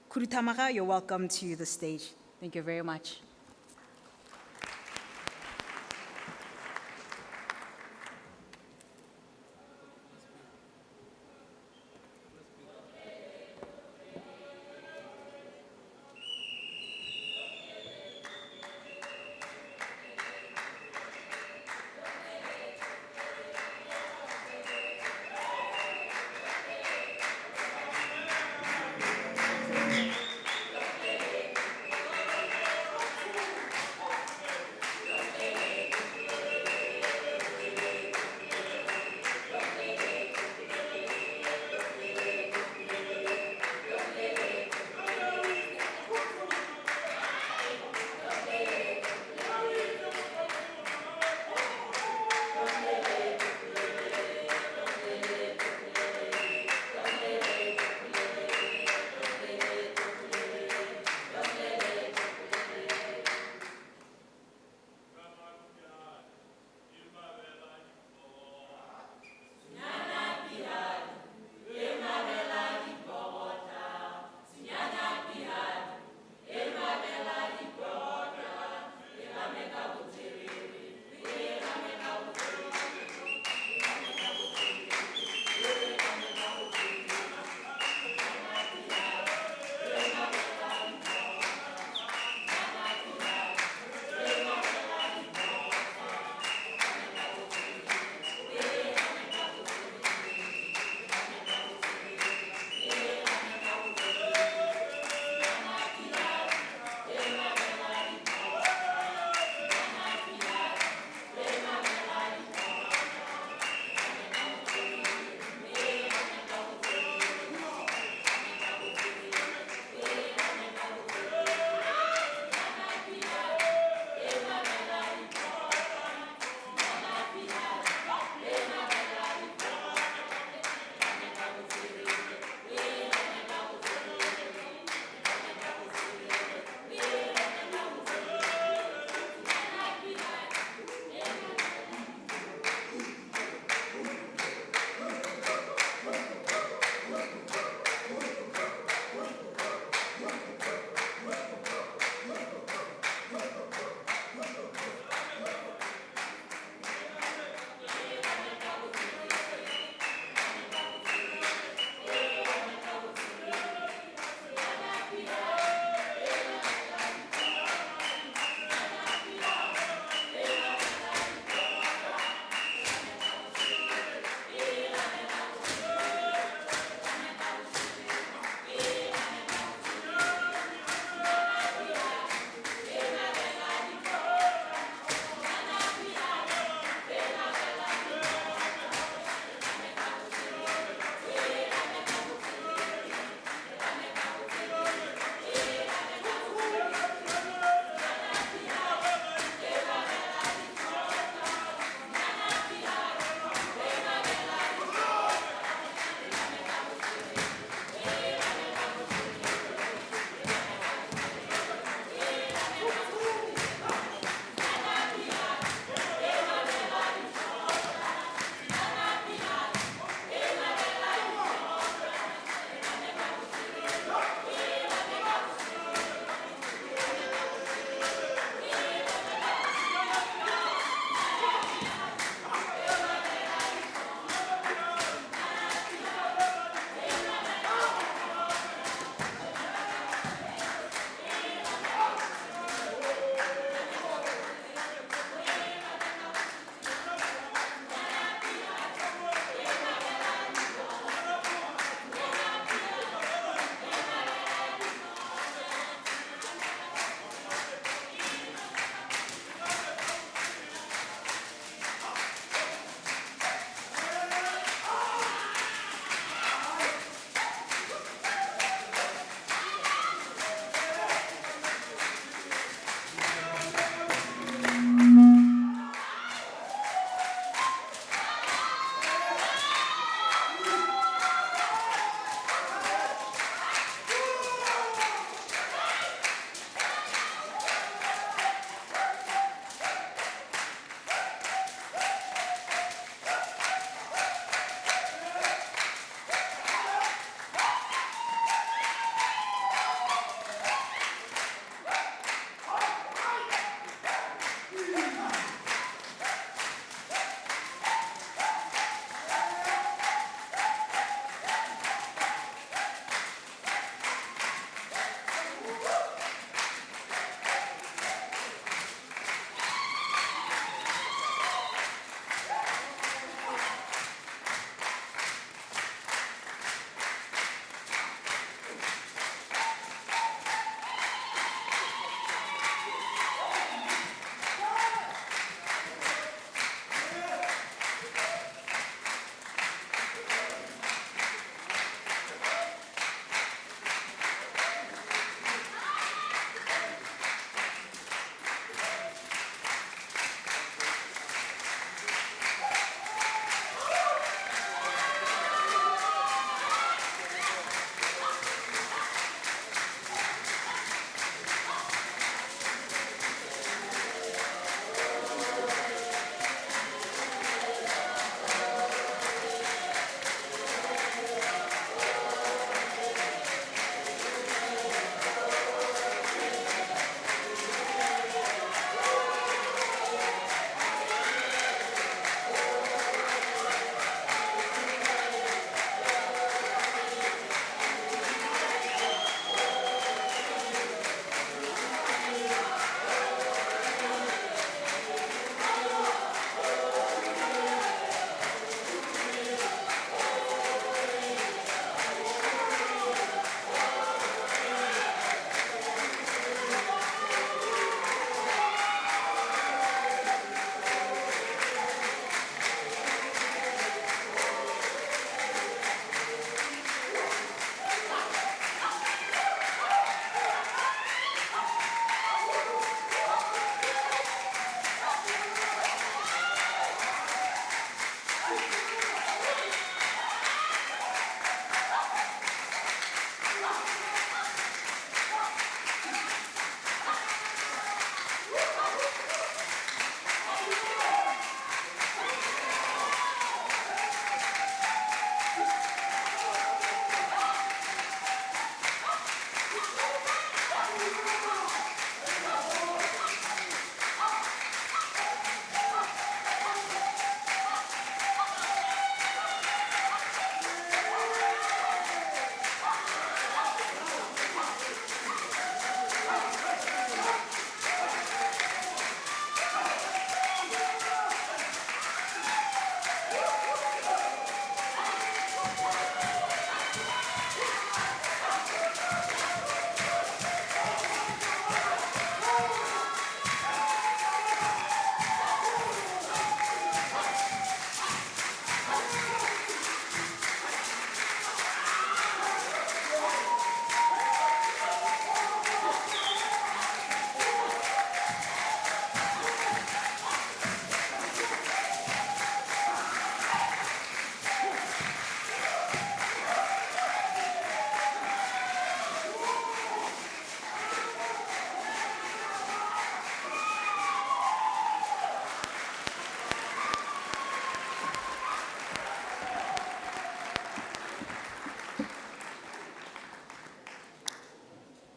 Kudu Tamaha, you're welcome to the stage. Thank you very much.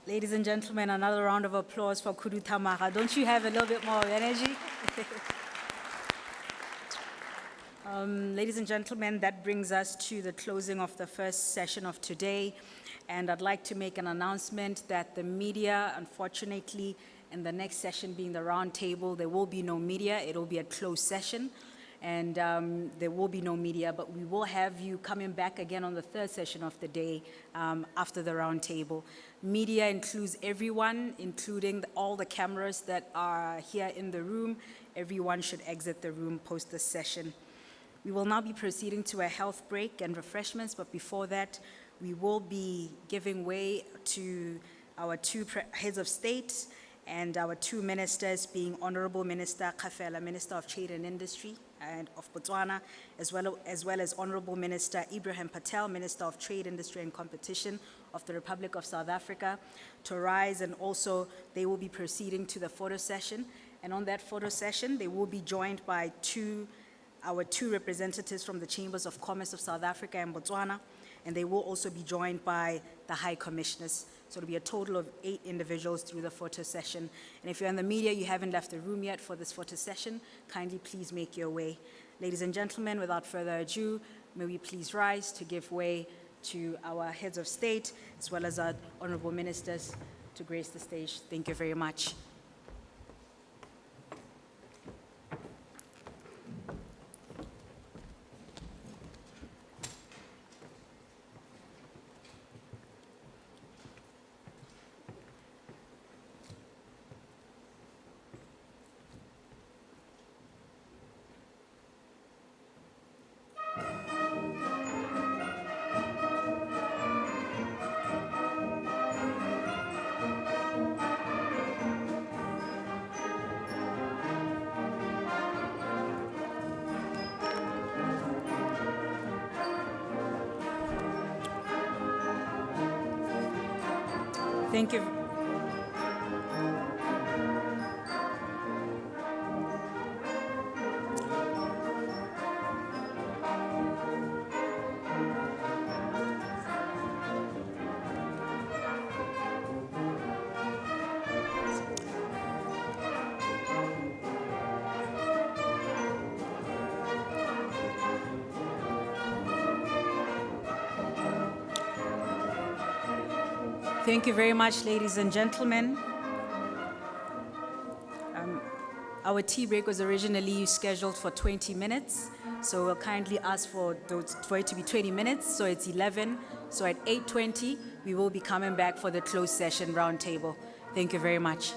Ladies and gentlemen, another round of applause for Kudu Tamaga. Don't you have a little bit more energy? Ladies and gentlemen, that brings us to the closing of the first session of today. And I'd like to make an announcement that the media, unfortunately, in the next session being the round table, there will be no media. It will be a closed session. And there will be no media, but we will have you coming back again on the third session of the day after the round table. Media includes everyone, including all the cameras that are here in the room. Everyone should exit the room post this session. We will now be proceeding to a health break and refreshments, but before that, we will be giving way to our two heads of state and our two ministers, being Honorable Minister Kafela, Minister of Trade and Industry and of Botswana, as well as Honorable Minister Ibrahim Patel, Minister of Trade, Industry and Competition of the Republic of South Africa, to rise, and also they will be proceeding to the photo session. And on that photo session, they will be joined by our two representatives from the Chambers of Commerce of South Africa and Botswana, and they will also be joined by the High Commissioners. So it'll be a total of 8 individuals through the photo session. And if you're in the media, you haven't left the room yet for this photo session, kindly please make your way. Ladies and gentlemen, without further ado, may we please rise to give way to our heads of state, as well as our honorable ministers, to grace the stage. Thank you very much. Thank you. Thank you very much, ladies and gentlemen. Our tea break was originally scheduled for 20 minutes, so we'll kindly ask for it to be 20 minutes, so it's 11. So at 8:20, we will be coming back for the closed session roundtable. Thank you very much.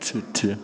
Tutu.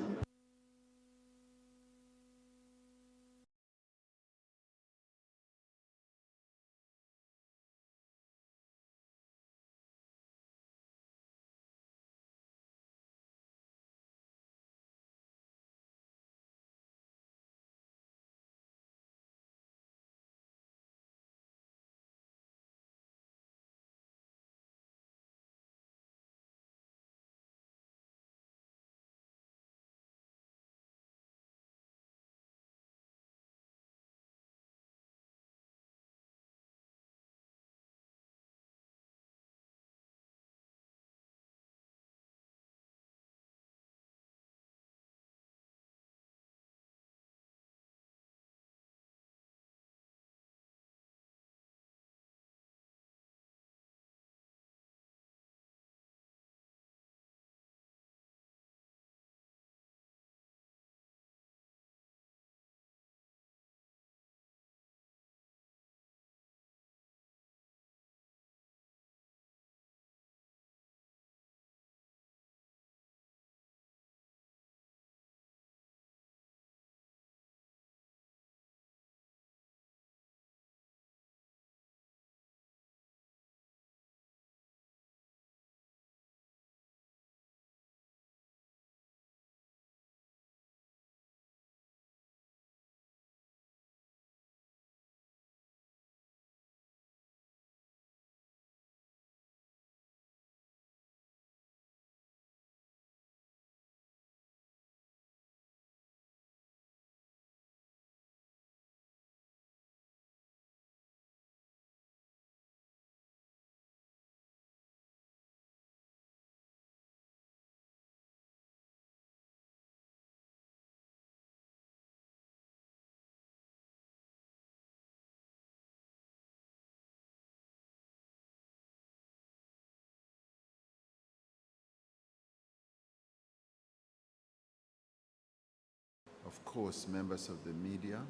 Of course, members of the media.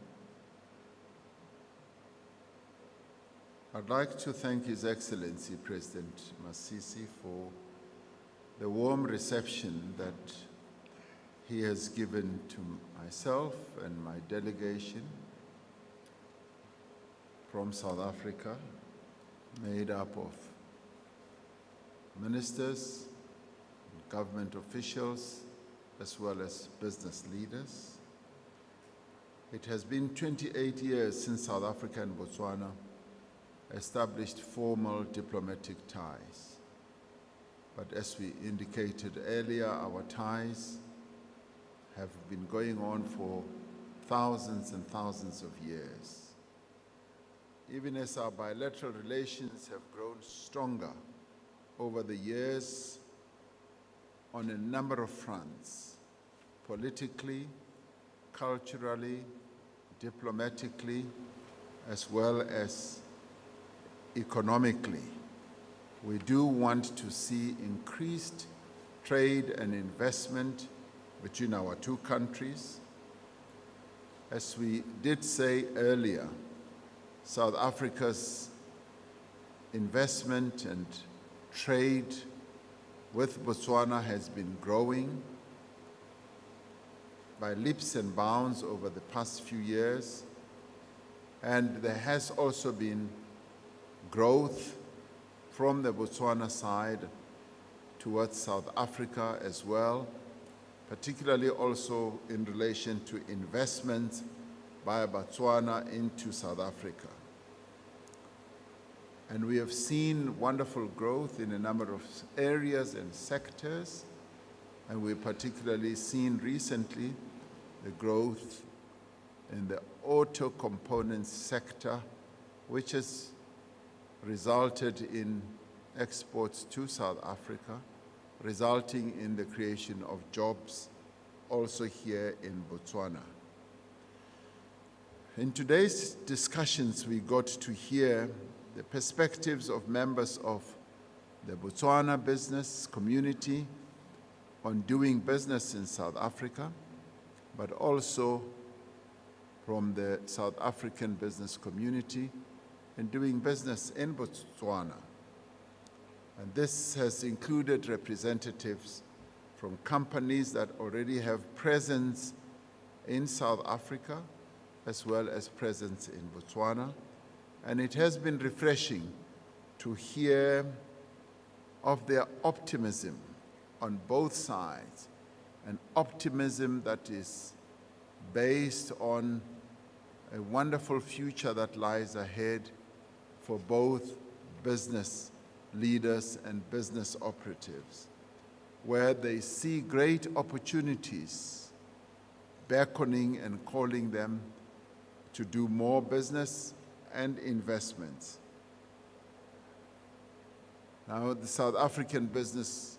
I'd like to thank His Excellency President Masisi for the warm reception that he has given to myself and my delegation from South Africa, made up of ministers, government officials, as well as business leaders. It has been 28 years since South Africa and Botswana established formal diplomatic ties. But as we indicated earlier, our ties have been going on for thousands and thousands of years. Even as our bilateral relations have grown stronger over the years on a number of fronts, politically, culturally, diplomatically, as well as economically. We do want to see increased trade and investment between our two countries. As we did say earlier, South Africa's investment and trade with Botswana has been growing by leaps and bounds over the past few years, and there has also been growth from the Botswana side towards South Africa as well, particularly also in relation to investments by Botswana into South Africa. And we have seen wonderful growth in a number of areas and sectors, and we've particularly seen recently the growth in the auto components sector, which has resulted in exports to South Africa, resulting in the creation of jobs also here in Botswana. In today's discussions, we got to hear the perspectives of members of the Botswana business community on doing business in South Africa, but also from the South African business community in doing business in Botswana. And this has included representatives from companies that already have presence in South Africa as well as presence in Botswana. And it has been refreshing to hear of their optimism on both sides, an optimism that is based on a wonderful future that lies ahead for both business leaders and business operatives, where they see great opportunities beckoning and calling them to do more business and investments. Now, the South African business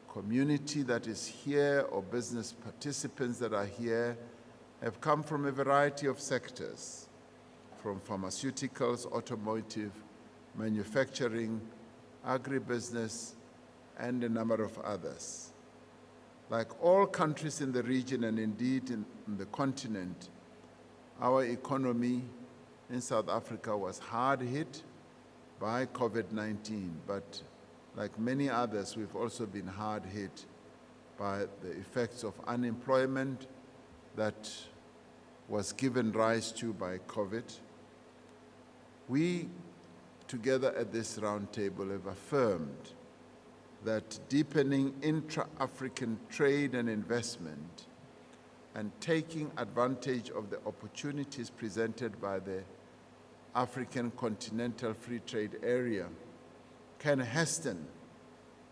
community that is here, or business participants that are here, have come from a variety of sectors, from pharmaceuticals, automotive, manufacturing, agribusiness, and a number of others. Like all countries in the region, and indeed in the continent, our economy in South Africa was hard hit by COVID-19, but like many others, we've also been hard hit by the effects of unemployment that was given rise to by COVID. We, together at this round table, have affirmed that deepening intra-African trade and investment and taking advantage of the opportunities presented by the African Continental Free Trade Area can hasten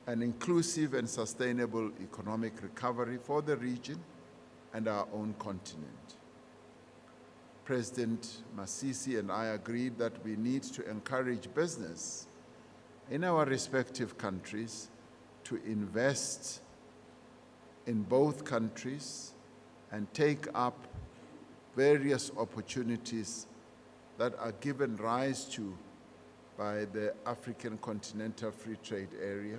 an inclusive and sustainable economic recovery for the region and our own continent. President Masisi and I agreed that we need to encourage business in our respective countries to invest in both countries and take up various opportunities that are given rise to by the African Continental Free Trade Area.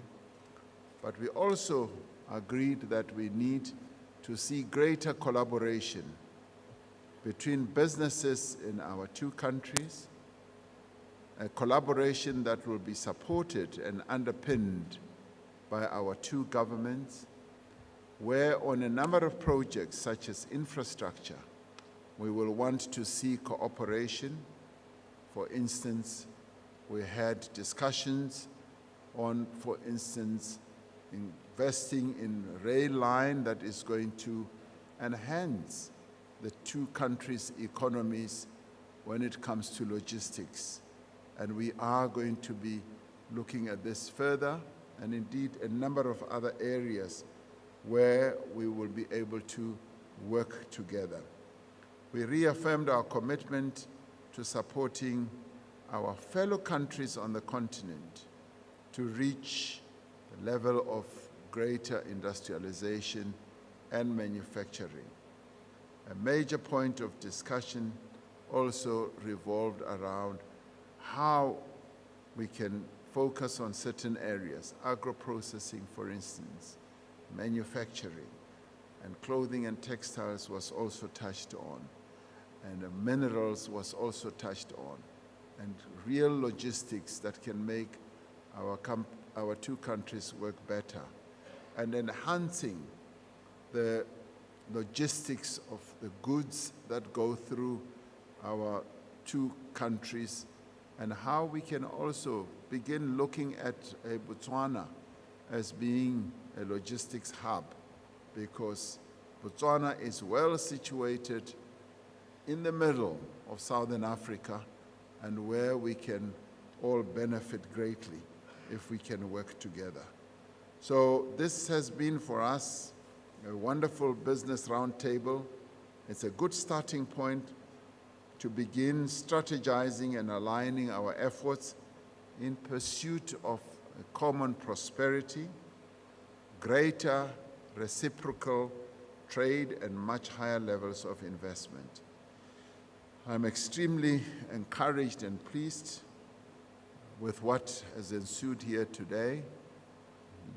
But we also agreed that we need to see greater collaboration between businesses in our two countries, a collaboration that will be supported and underpinned by our two governments, where on a number of projects such as infrastructure, we will want to see cooperation. For instance, we had discussions on, for instance, investing in a rail line that is going to enhance the two countries' economies when it comes to logistics. And we are going to be looking at this further, and indeed a number of other areas where we will be able to work together. We reaffirmed our commitment to supporting our fellow countries on the continent to reach the level of greater industrialization and manufacturing. A major point of discussion also revolved around how we can focus on certain areas, agro-processing, for instance, manufacturing, and clothing and textiles was also touched on, and minerals was also touched on, and real logistics that can make our two countries work better, and enhancing the logistics of the goods that go through our two countries, and how we can also begin looking at Botswana as being a logistics hub, because Botswana is well situated in the middle of Southern Africa, and where we can all benefit greatly if we can work together. So this has been for us a wonderful business roundtable. It's a good starting point to begin strategizing and aligning our efforts in pursuit of a common prosperity, greater reciprocal trade, and much higher levels of investment. I'm extremely encouraged and pleased with what has ensued here today.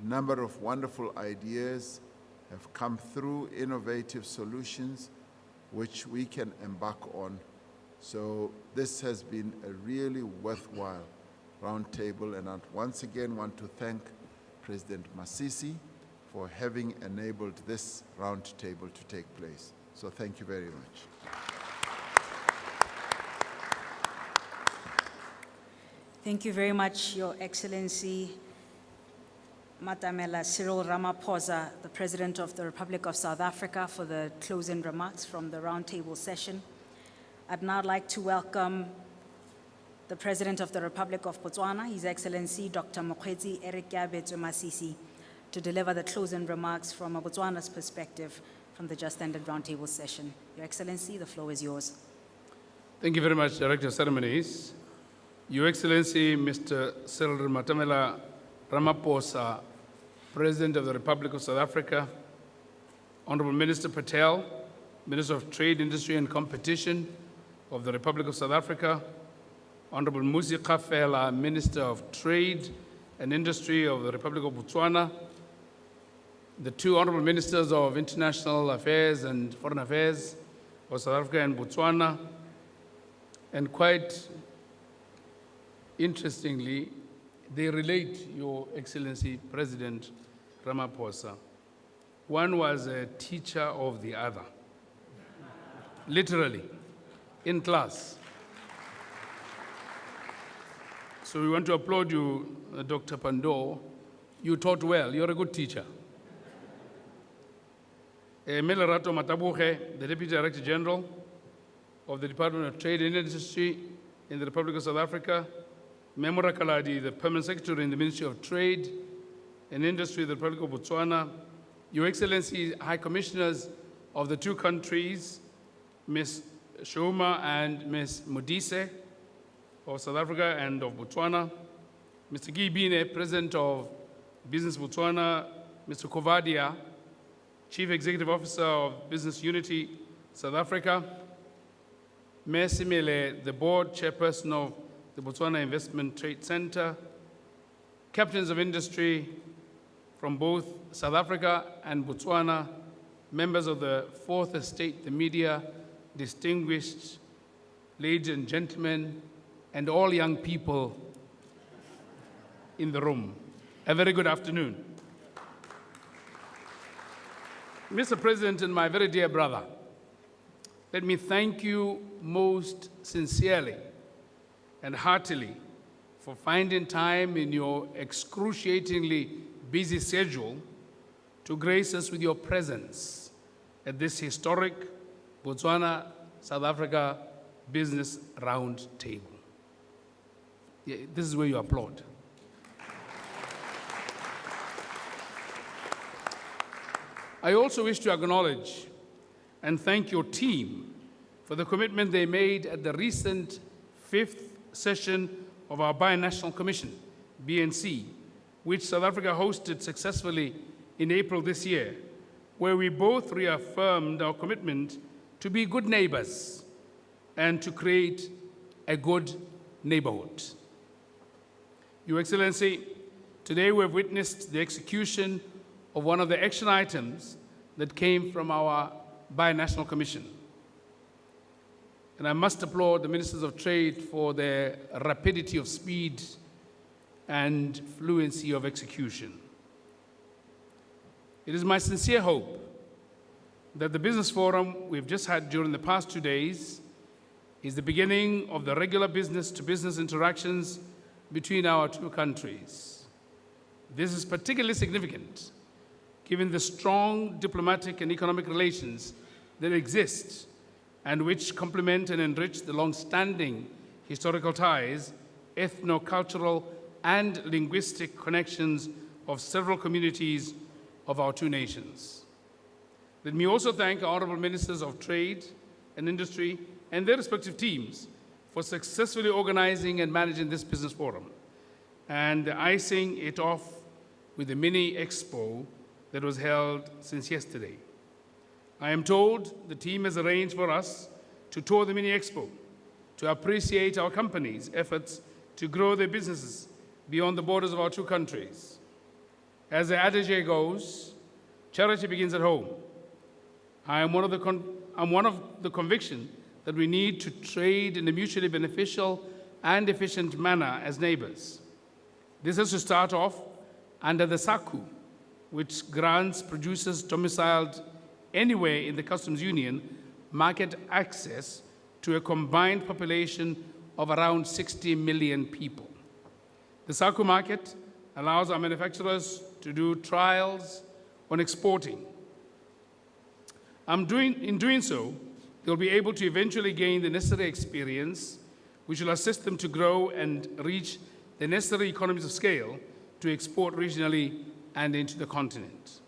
A number of wonderful ideas have come through, innovative solutions which we can embark on. So this has been a really worthwhile roundtable, and I once again want to thank President Masisi for having enabled this roundtable to take place. So thank you very much. Thank you very much, Your Excellency Matamela Cyril Ramaphosa, the President of the Republic of South Africa, for the closing remarks from the roundtable session. I'd now like to welcome the President of the Republic of Botswana, His Excellency Dr. Mokgweetsi Eric Kabetso Masisi, to deliver the closing remarks from a Botswana's perspective from the just ended roundtable session. Your Excellency, the floor is yours. Thank you very much, Director of Ceremonies. Your Excellency, Mr. Cyril Matamela Ramaphosa, President of the Republic of South Africa, Honorable Minister Patel, Minister of Trade, Industry and Competition of the Republic of South Africa, Honorable Musi Kafela, Minister of Trade and Industry of the Republic of Botswana, the two Honorable Ministers of International Affairs and Foreign Affairs of South Africa and Botswana, and quite interestingly, they relate, Your Excellency President Ramaphosa. One was a teacher of the other, literally, in class. So we want to applaud you, Dr. Pando. You taught well, you're a good teacher. Melerato Matabuche, the Deputy Director General of the Department of Trade and Industry in the Republic of South Africa, Memora Kaladi, the Permanent Secretary in the Ministry of Trade and Industry of the Republic of Botswana, Your Excellency, High Commissioners of the two countries, Ms. Shoma and Ms. Modise of South Africa and of Botswana, Mr. Guy Bine, President of Business Botswana, Mr. Kovadia, Chief Executive Officer of Business Unity South Africa, Mercy Mele, the Board Chairperson of the Botswana Investment Trade Center, captains of industry from both South Africa and Botswana, members of the Fourth Estate, the media, distinguished ladies and gentlemen, and all young people in the room. A very good afternoon. Mr. President and my very dear brother, let me thank you most sincerely and heartily for finding time in your excruciatingly busy schedule to grace us with your presence at this historic Botswana, South Africa Business Roundtable. Yeah, this is where you applaud. I also wish to acknowledge and thank your team for the commitment they made at the recent 5th session of our Binational Commission, BNC, which South Africa hosted successfully in April this year, where we both reaffirmed our commitment to be good neighbors and to create a good neighborhood. Your Excellency, today we have witnessed the execution of one of the action items that came from our Binational Commission. And I must applaud the Ministers of Trade for their rapidity of speed and fluency of execution. It is my sincere hope that the business forum we've just had during the past 2 days is the beginning of the regular business-to-business interactions between our two countries. This is particularly significant given the strong diplomatic and economic relations that exist and which complement and enrich the long-standing historical ties, ethno-cultural and linguistic connections of several communities of our two nations. Let me also thank our Honorable Ministers of Trade and Industry and their respective teams for successfully organizing and managing this business forum and icing it off with the mini expo that was held since yesterday. I am told the team has arranged for us to tour the mini expo to appreciate our companies' efforts to grow their businesses beyond the borders of our two countries. As the adage goes, charity begins at home. I'm one of the conviction that we need to trade in a mutually beneficial and efficient manner as neighbors. This has to start off under the SACU, which grants producers domiciled anywhere in the customs union market access to a combined population of around 60 million people. The SACU market allows our manufacturers to do trials on exporting. In doing so, they'll be able to eventually gain the necessary experience, which will assist them to grow and reach the necessary economies of scale to export regionally and into the continent.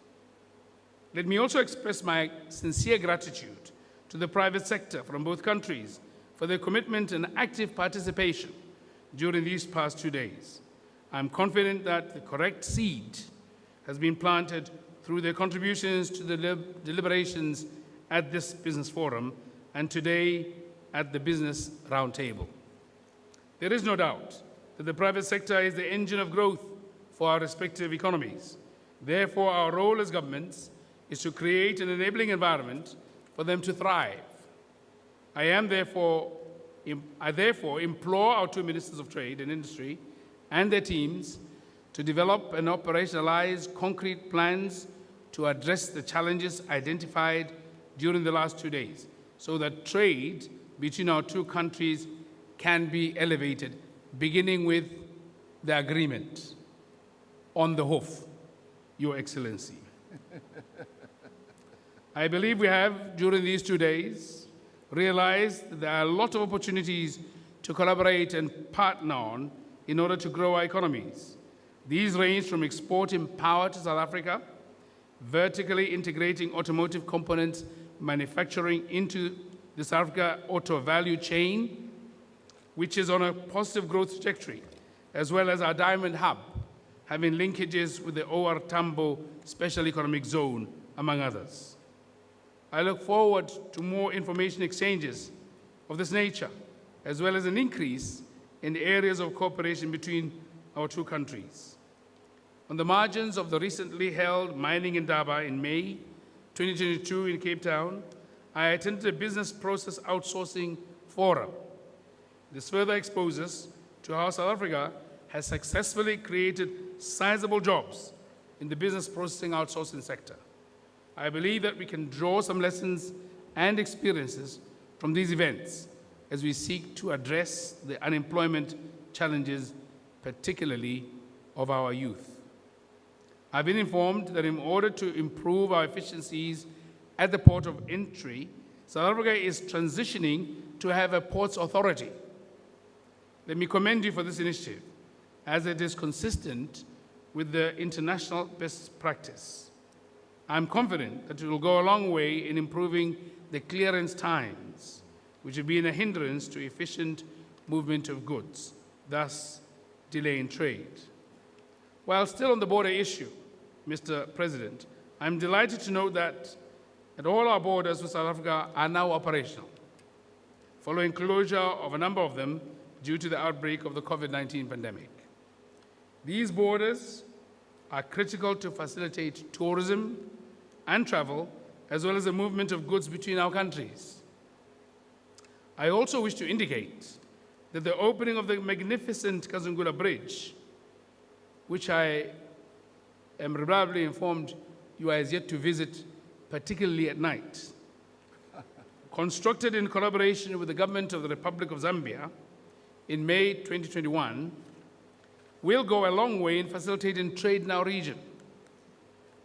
Let me also express my sincere gratitude to the private sector from both countries for their commitment and active participation during these past 2 days. I'm confident that the correct seed has been planted through their contributions to the deliberations at this business forum and today at the Business Roundtable. There is no doubt that the private sector is the engine of growth for our respective economies. Therefore, our role as governments is to create an enabling environment for them to thrive. I therefore implore our two Ministers of Trade and Industry and their teams to develop and operationalize concrete plans to address the challenges identified during the last 2 days so that trade between our two countries can be elevated, beginning with the agreement on the hoof, Your Excellency. I believe we have, during these 2 days, realized that there are a lot of opportunities to collaborate and partner on in order to grow our economies. These range from exporting power to South Africa, vertically integrating automotive components manufacturing into the South Africa auto value chain, which is on a positive growth trajectory, as well as our diamond hub, having linkages with the OR Tambo Special Economic Zone, among others. I look forward to more information exchanges of this nature, as well as an increase in the areas of cooperation between our two countries. On the margins of the recently held Mining Indaba in May 2022 in Cape Town, I attended a business process outsourcing forum. This further exposes to how South Africa has successfully created sizable jobs in the business processing outsourcing sector. I believe that we can draw some lessons and experiences from these events as we seek to address the unemployment challenges, particularly of our youth. I've been informed that in order to improve our efficiencies at the port of entry, South Africa is transitioning to have a ports authority. Let me commend you for this initiative, as it is consistent with the international best practice. I'm confident that it will go a long way in improving the clearance times, which have been a hindrance to efficient movement of goods, thus delaying trade. While still on the border issue, Mr. President, I'm delighted to note that all our borders with South Africa are now operational, following closure of a number of them due to the outbreak of the COVID-19 pandemic. These borders are critical to facilitate tourism and travel, as well as the movement of goods between our countries. I also wish to indicate that the opening of the magnificent Kazungula Bridge, which I am reliably informed you are as yet to visit, particularly at night, constructed in collaboration with the government of the Republic of Zambia in May 2021, will go a long way in facilitating trade in our region.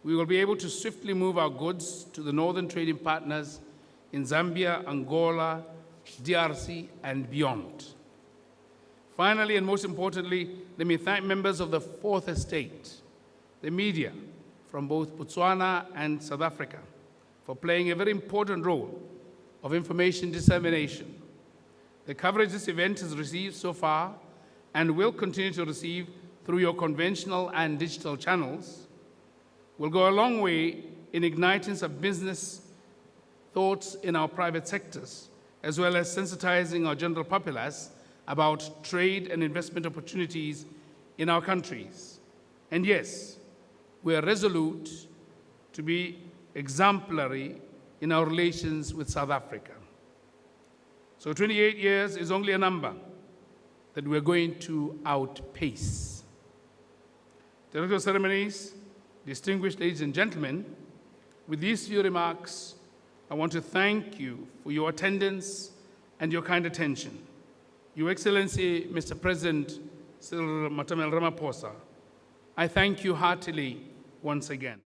We will be able to swiftly move our goods to the northern trading partners in Zambia, Angola, DRC, and beyond. Finally, and most importantly, let me thank members of the Fourth Estate, the media from both Botswana and South Africa, for playing a very important role of information dissemination. The coverage this event has received so far and will continue to receive through your conventional and digital channels will go a long way in igniting some business thoughts in our private sectors, as well as sensitizing our general populace about trade and investment opportunities in our countries. And yes, we are resolute to be exemplary in our relations with South Africa. So 28 years is only a number that we're going to outpace. Director of Ceremonies, Distinguished ladies and gentlemen, with these few remarks, I want to thank you for your attendance and your kind attention. Your Excellency, Mr. President Cyril Matamel Ramaphosa, I thank you heartily once again.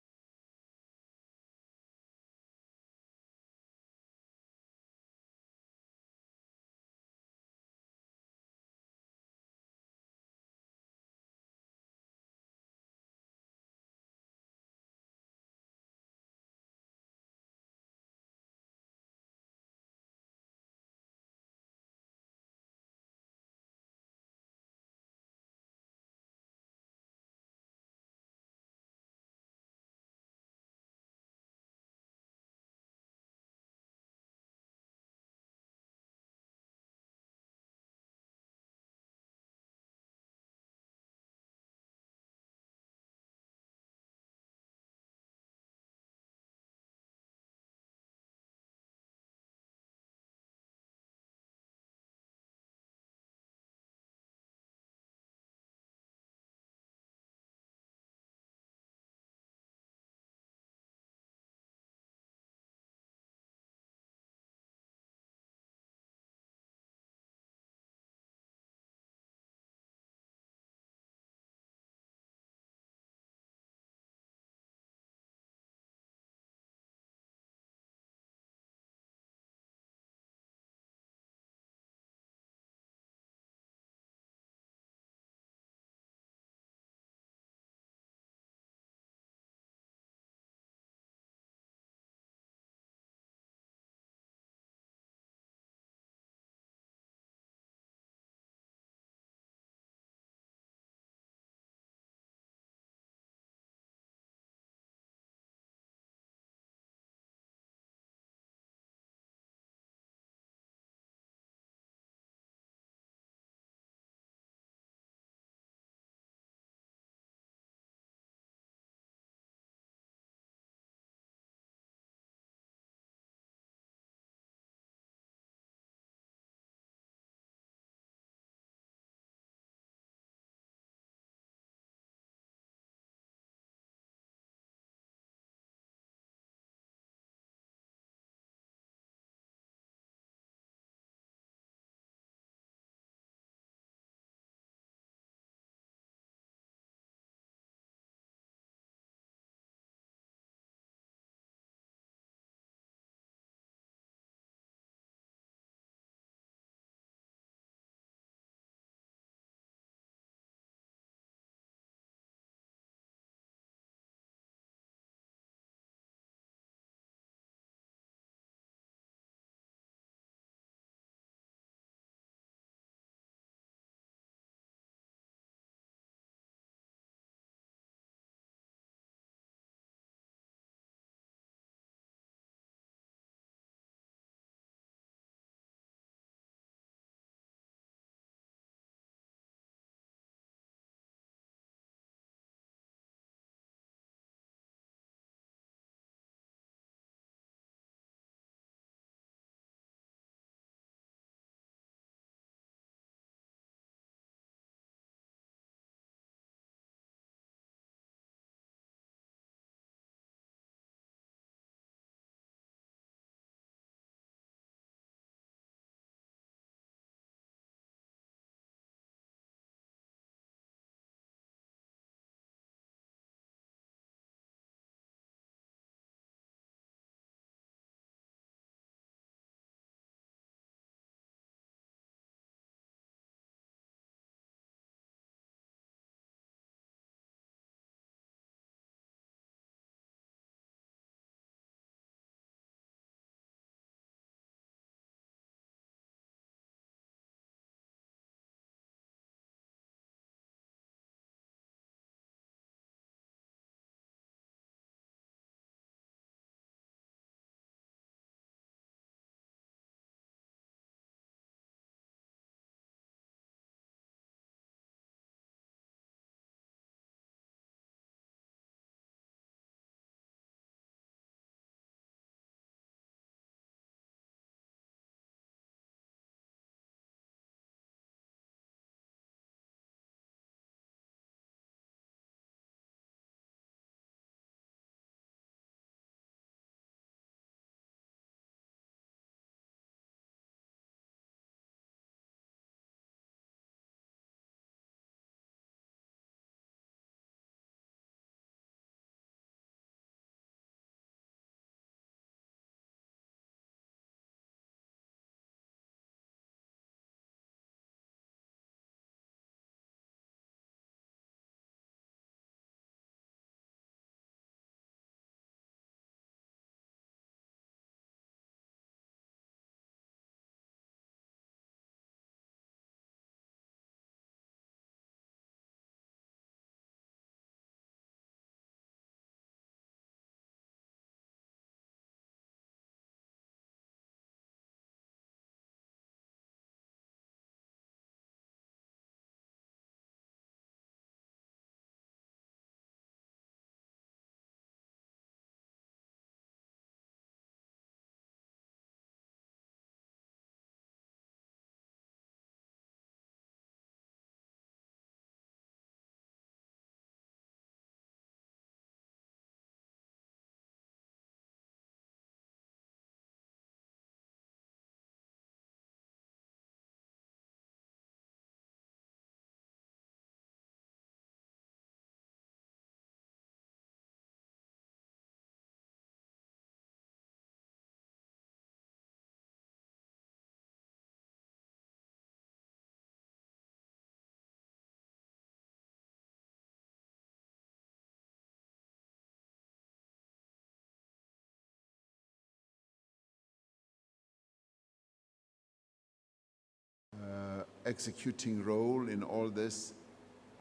executing role in all this.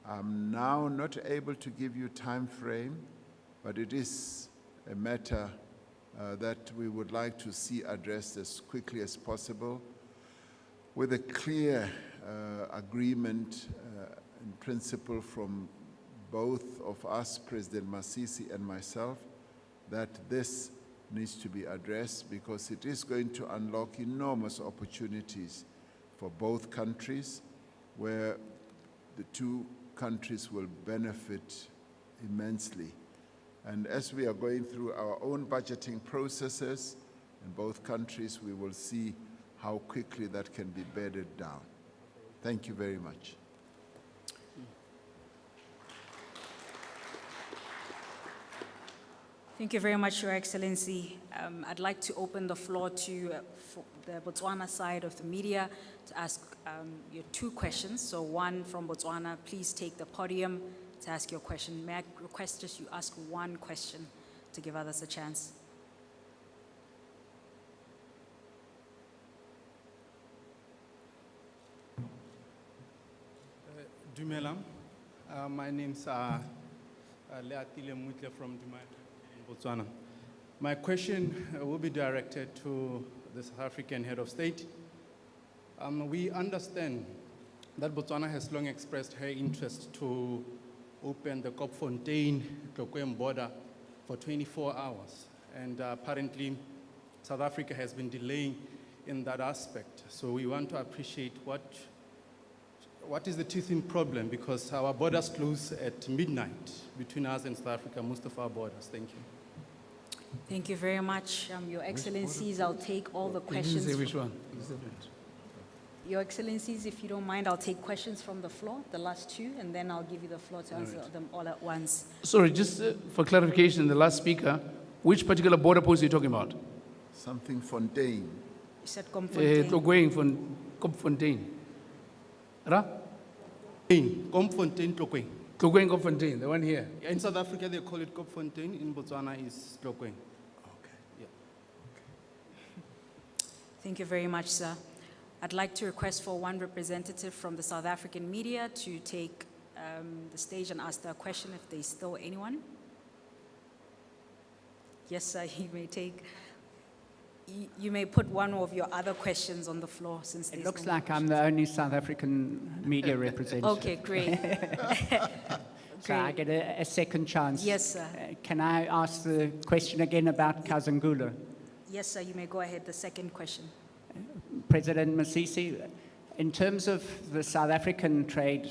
I'm now not able to give you time frame, but it is a matter that we would like to see addressed as quickly as possible with a clear agreement in principle from both of us, President Masisi and myself, that this needs to be addressed because it is going to unlock enormous opportunities for both countries, where the two countries will benefit immensely. And as we are going through our own budgeting processes in both countries, we will see how quickly that can be bedded down. Thank you very much. Thank you very much, Your Excellency. I'd like to open the floor to for the Botswana side of the media to ask your two questions. So one from Botswana, please take the podium to ask your question. May I request that you ask one question to give others a chance? Dumelang. My name's Leatile Mutle from Dumela in Botswana. My question will be directed to the South African head of state. We understand that Botswana has long expressed her interest to open the Kopfontein-Tlokweng border for 24 hours. And apparently, South Africa has been delaying in that aspect. So we want to appreciate what is the teething problem, because our borders close at midnight between us and South Africa, most of our borders. Thank you. Thank you very much, Your Excellencies. I'll take all the He didn't say questions. which one. Your Excellencies, if you don't mind, I'll take questions from the floor, the last two, and then I'll give you the floor to answer them all at once. Sorry, just for clarification, the last speaker, which particular border post are you talking about? Something Fontaine. You said Komfontein. Kopfontein. Ra? Kopfontein, Tlokweng. Tlokweng Kopfontein, the one here. In South Africa, they call it Kopfontein. In Botswana, is Tlokweng. Thank you very much, sir. I'd like to request for one representative from the South African media to take the stage and ask their question if there's still anyone. Yes, sir, you may take. You may put one of your other questions on the floor since It there's looks no like more I'm the only South African media representative. Okay, great. So I get a second chance. Yes, sir. Can I ask the question again about Kazangula? Yes, sir, you may go ahead. The second question. President Masisi, in terms of the South African trade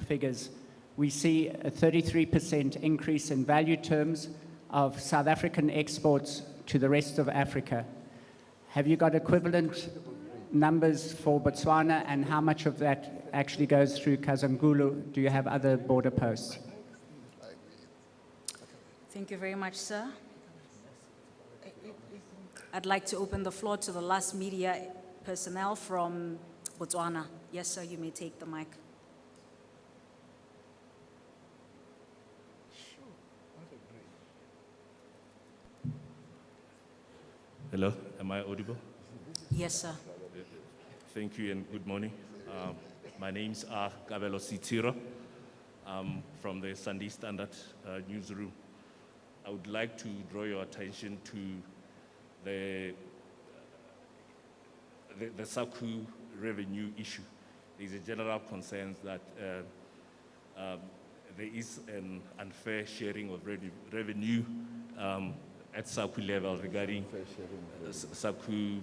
figures, we see a 33% increase in value terms of South African exports to the rest of Africa. Have you got equivalent numbers for Botswana, and how much of that actually goes through Kazangulu? Do you have other border posts? Thank you very much, sir. I'd like to open the floor to the last media personnel from Botswana. Yes, sir, you may take the mic. Hello, am I audible? Yes, sir. Thank you and good morning. My name's Kabelo Sitiro. I'm from the Sunday Standard newsroom. I would like to draw your attention to the SACU revenue issue. There's a general concern that there is an unfair sharing of revenue at SACU level regarding SACU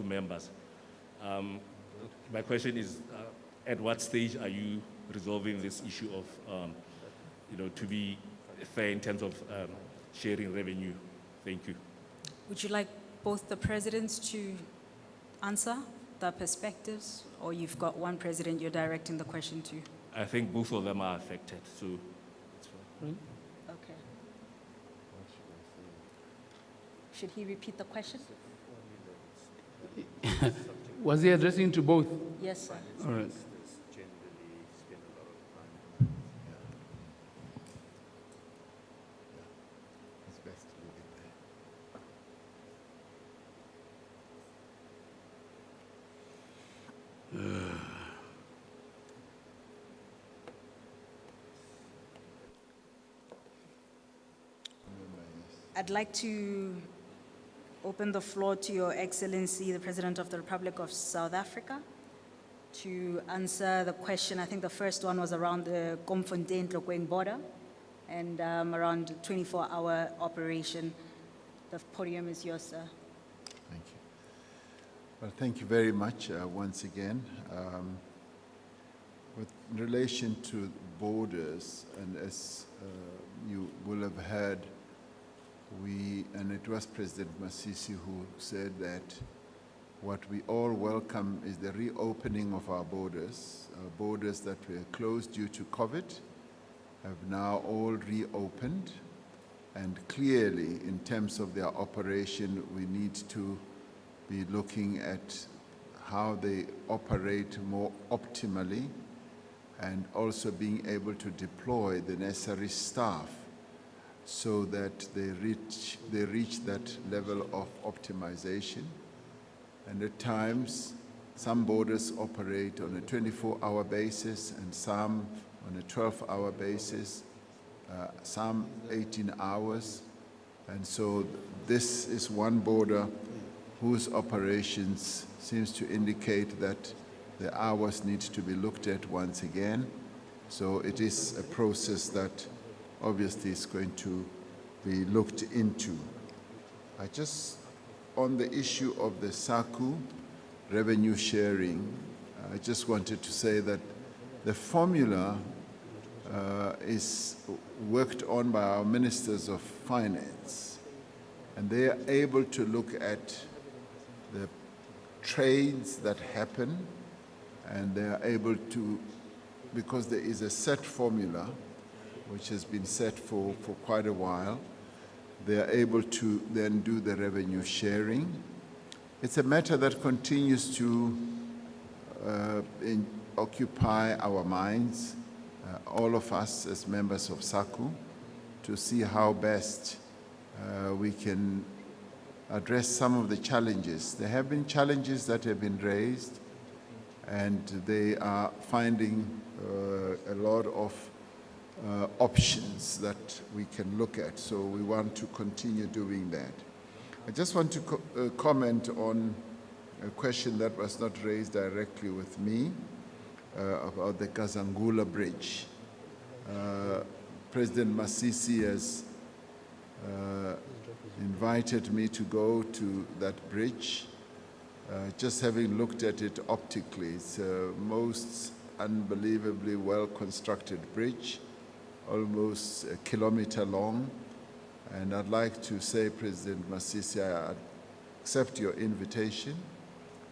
members. My question is, at what stage are you resolving this issue of, to be fair in terms of sharing revenue? Thank you. Would you like both the presidents to answer the perspectives, or you've got one president you're directing the question to? I think both of them are affected, so it's fine. Okay. Should he repeat the question? Was he addressing to both? Yes, sir. All right. It's best to leave it there. I'd like to open the floor to Your Excellency, the President of the Republic of South Africa, to answer the question. I think the first one was around the Komfontein-Tlokweng border and around 24-hour operation. The podium is yours, sir. Thank you. Well, thank you very much once again. With relation to borders, and as you will have heard, and it was President Masisi who said that what we all welcome is the reopening of our borders that were closed due to COVID have now all reopened. And clearly, in terms of their operation, we need to be looking at how they operate more optimally and also being able to deploy the necessary staff so that they reach that level of optimization. And at times, some borders operate on a 24-hour basis and some on a 12-hour basis, some 18 hours. And so this is one border whose operations seems to indicate that the hours need to be looked at once again. So it is a process that obviously is going to be looked into. On the issue of the SACU revenue sharing, I just wanted to say that the formula is worked on by our ministers of finance, and they are able to look at the trades that happen, and they are able to, because there is a set formula which has been set for quite a while, they are able to then do the revenue sharing. It's a matter that continues to occupy our minds, all of us as members of SACU, to see how best we can address some of the challenges. There have been challenges that have been raised, and they are finding a lot of options that we can look at. So we want to continue doing that. I just want to comment on a question that was not raised directly with me about the Kazangula Bridge. President Masisi has invited me to go to that bridge. Just having looked at it optically, it's a most unbelievably well-constructed bridge, almost a kilometer long. And I'd like to say, President Masisi, I accept your invitation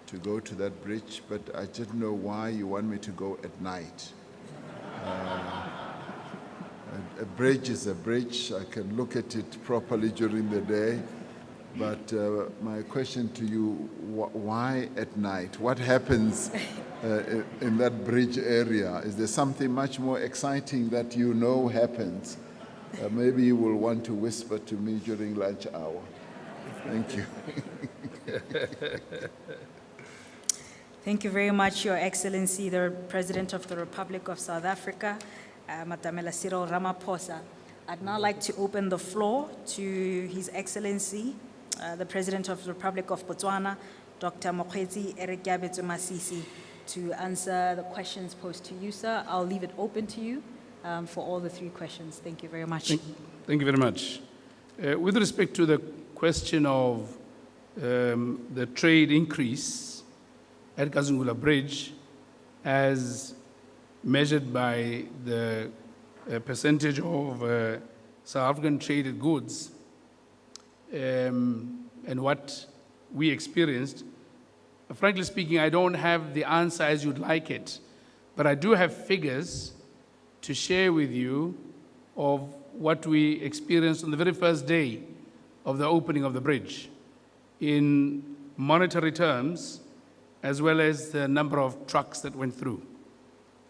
to go to that bridge, but I didn't know why you want me to go at night. A bridge is a bridge. I can look at it properly during the day. But my question to you, why at night? What happens in that bridge area? Is there something much more exciting that you know happens? Maybe you will want to whisper to me during lunch hour. Thank you. Thank you very much, Your Excellency, the President of the Republic of South Africa, Matamela Cyril Ramaphosa. I'd now like to open the floor to His Excellency, the President of the Republic of Botswana, Dr. Mokgweetsi Erekiabetu Masisi, to answer the questions posed to you, sir. I'll leave it open to you for all the three questions. Thank you very much. Thank you very much. With respect to the question of the trade increase at Kazungula Bridge, as measured by the percentage of South African traded goods, and what we experienced, frankly speaking, I don't have the answer as you'd like it, but I do have figures to share with you of what we experienced on the very first day of the opening of the bridge in monetary terms, as well as the number of trucks that went through.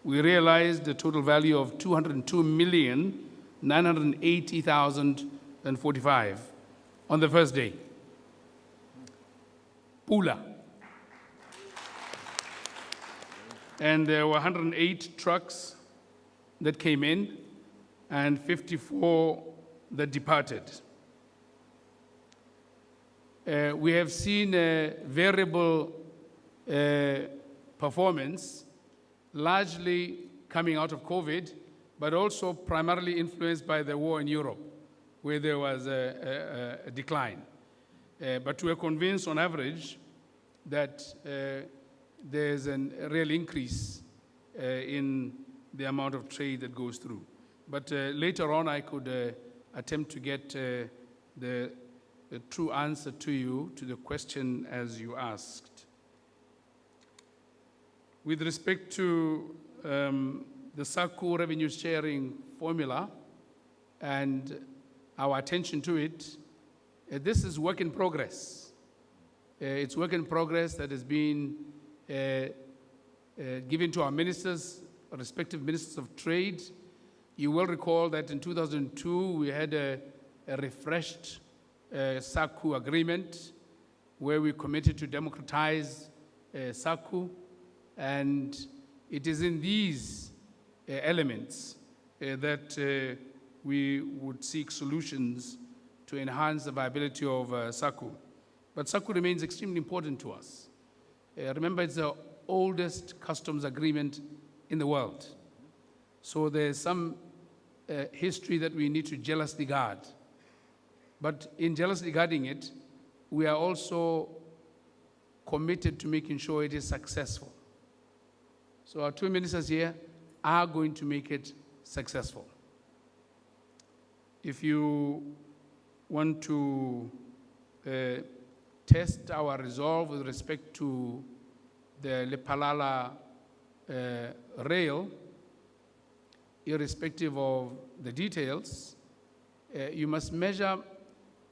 We realized a total value of 202,980,045 on the first day. Pula. And there were 108 trucks that came in and 54 that departed. We have seen a variable performance, largely coming out of COVID, but also primarily influenced by the war in Europe, where there was a decline. But we are convinced on average that there's a real increase in the amount of trade that goes through. But later on, I could attempt to get the true answer to you, to the question as you asked. With respect to the SACU revenue sharing formula and our attention to it, this is work in progress. It's work in progress that has been given to our ministers, respective ministers of trade. You will recall that in 2002, we had a refreshed SACU agreement where we committed to democratize SACU, and it is in these elements that we would seek solutions to enhance the viability of SACU. But SACU remains extremely important to us. Remember, it's the oldest customs agreement in the world. So there's some history that we need to jealously guard. But in jealously guarding it, we are also committed to making sure it is successful. So our two ministers here are going to make it successful. If you want to test our resolve with respect to the Lepalala rail, irrespective of the details, you must measure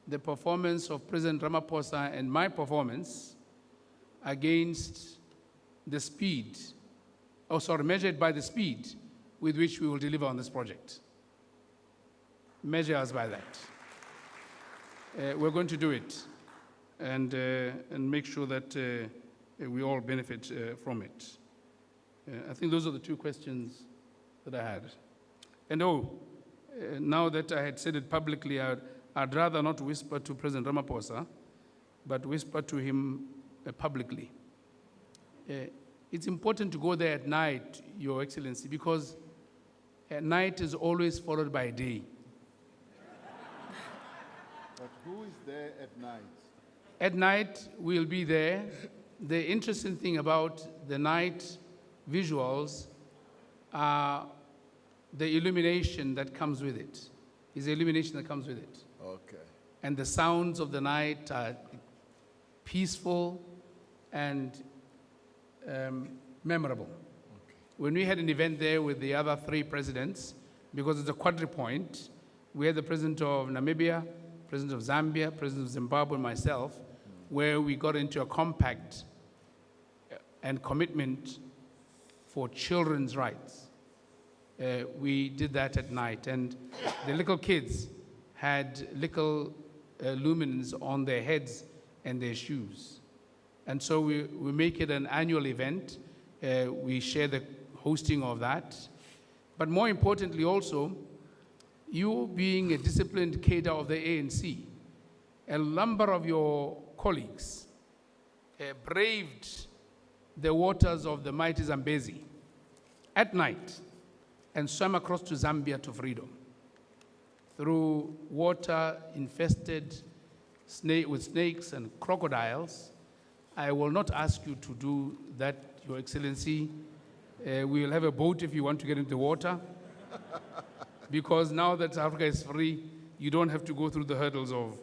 the performance of President Ramaphosa and my performance against the speed, measured by the speed with which we will deliver on this project. Measure us by that. We're going to do it and make sure that we all benefit from it. I think those are the two questions that I had. And now that I had said it publicly, I'd rather not whisper to President Ramaphosa, but whisper to him publicly. It's important to go there at night, Your Excellency, because at night is always followed by day. But who is there at night? At night, we'll be there. The interesting thing about the night visuals are the illumination that comes with it. Is the illumination that comes with it. Okay. And the sounds of the night are peaceful and memorable. Okay. When we had an event there with the other three presidents, because it's a quadripoint, we had the president of Namibia, president of Zambia, president of Zimbabwe, and myself, where we got into a compact and commitment for children's rights. We did that at night, and the little kids had little lumens on their heads and their shoes. And so we make it an annual event. We share the hosting of that. But more importantly also, you being a disciplined cadre of the ANC, a number of your colleagues braved the waters of the mighty Zambezi at night and swam across to Zambia to freedom through water infested with snakes and crocodiles. I will not ask you to do that, Your Excellency. We will have a boat if you want to get into the water. Because now that Africa is free, you don't have to go through the hurdles of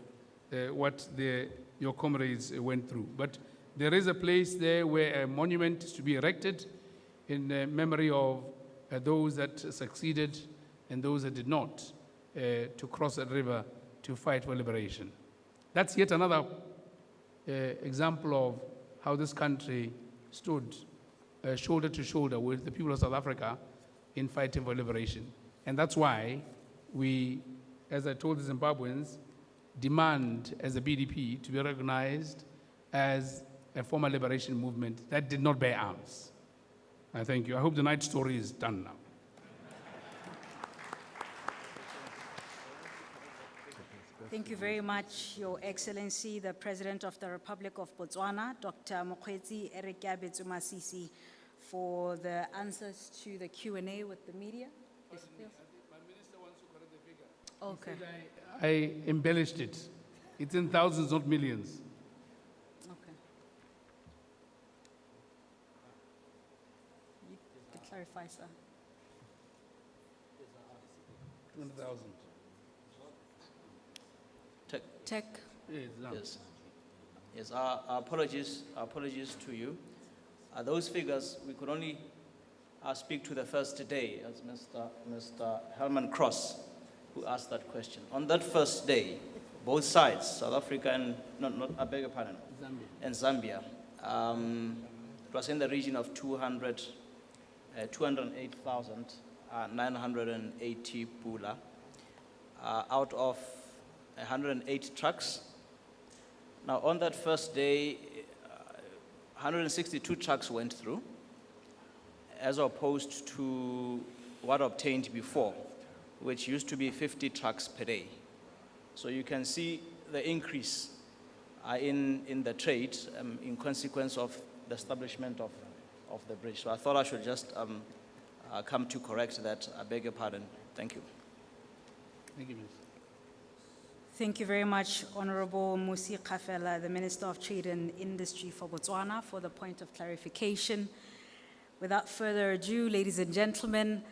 what your comrades went through. But there is a place there where a monument is to be erected in memory of those that succeeded and those that did not to cross that river to fight for liberation. That's yet another example of how this country stood shoulder to shoulder with the people of South Africa in fighting for liberation. And that's why we, as I told the Zimbabweans, demand as a BDP to be recognized as a former liberation movement that did not bear arms. I thank you. I hope the night story is done now. Thank you very much, Your Excellency, the President of the Republic of Botswana, Dr. Mokgweetsi Erekiabetsu Masisi, for the answers to the Q&A with the media. Yes, yes. My minister wants to correct the figure. Okay, I embellished it. It's in thousands, not millions. okay. You can clarify, sir. 200,000. Tech, Yes, now. Yes. Yes, our apologies to you. Those figures, we could only speak to the first day, as Mr. Helman Cross, who asked that question. On that first day, both sides, South Africa and, I beg your pardon, Zambia. and Zambia, it was in the region of 208,980 pula, out of 108 trucks. Now, on that first day, 162 trucks went through, as opposed to what obtained before, which used to be 50 trucks per day. So you can see the increase in the trade in consequence of the establishment of the bridge. So I thought I should just come to correct that. I beg your pardon. Thank you. Thank you, Minister. thank you very much, Honorable Musi Kafela, the Minister of Trade and Industry for Botswana, for the point of clarification. Without further ado, ladies and gentlemen,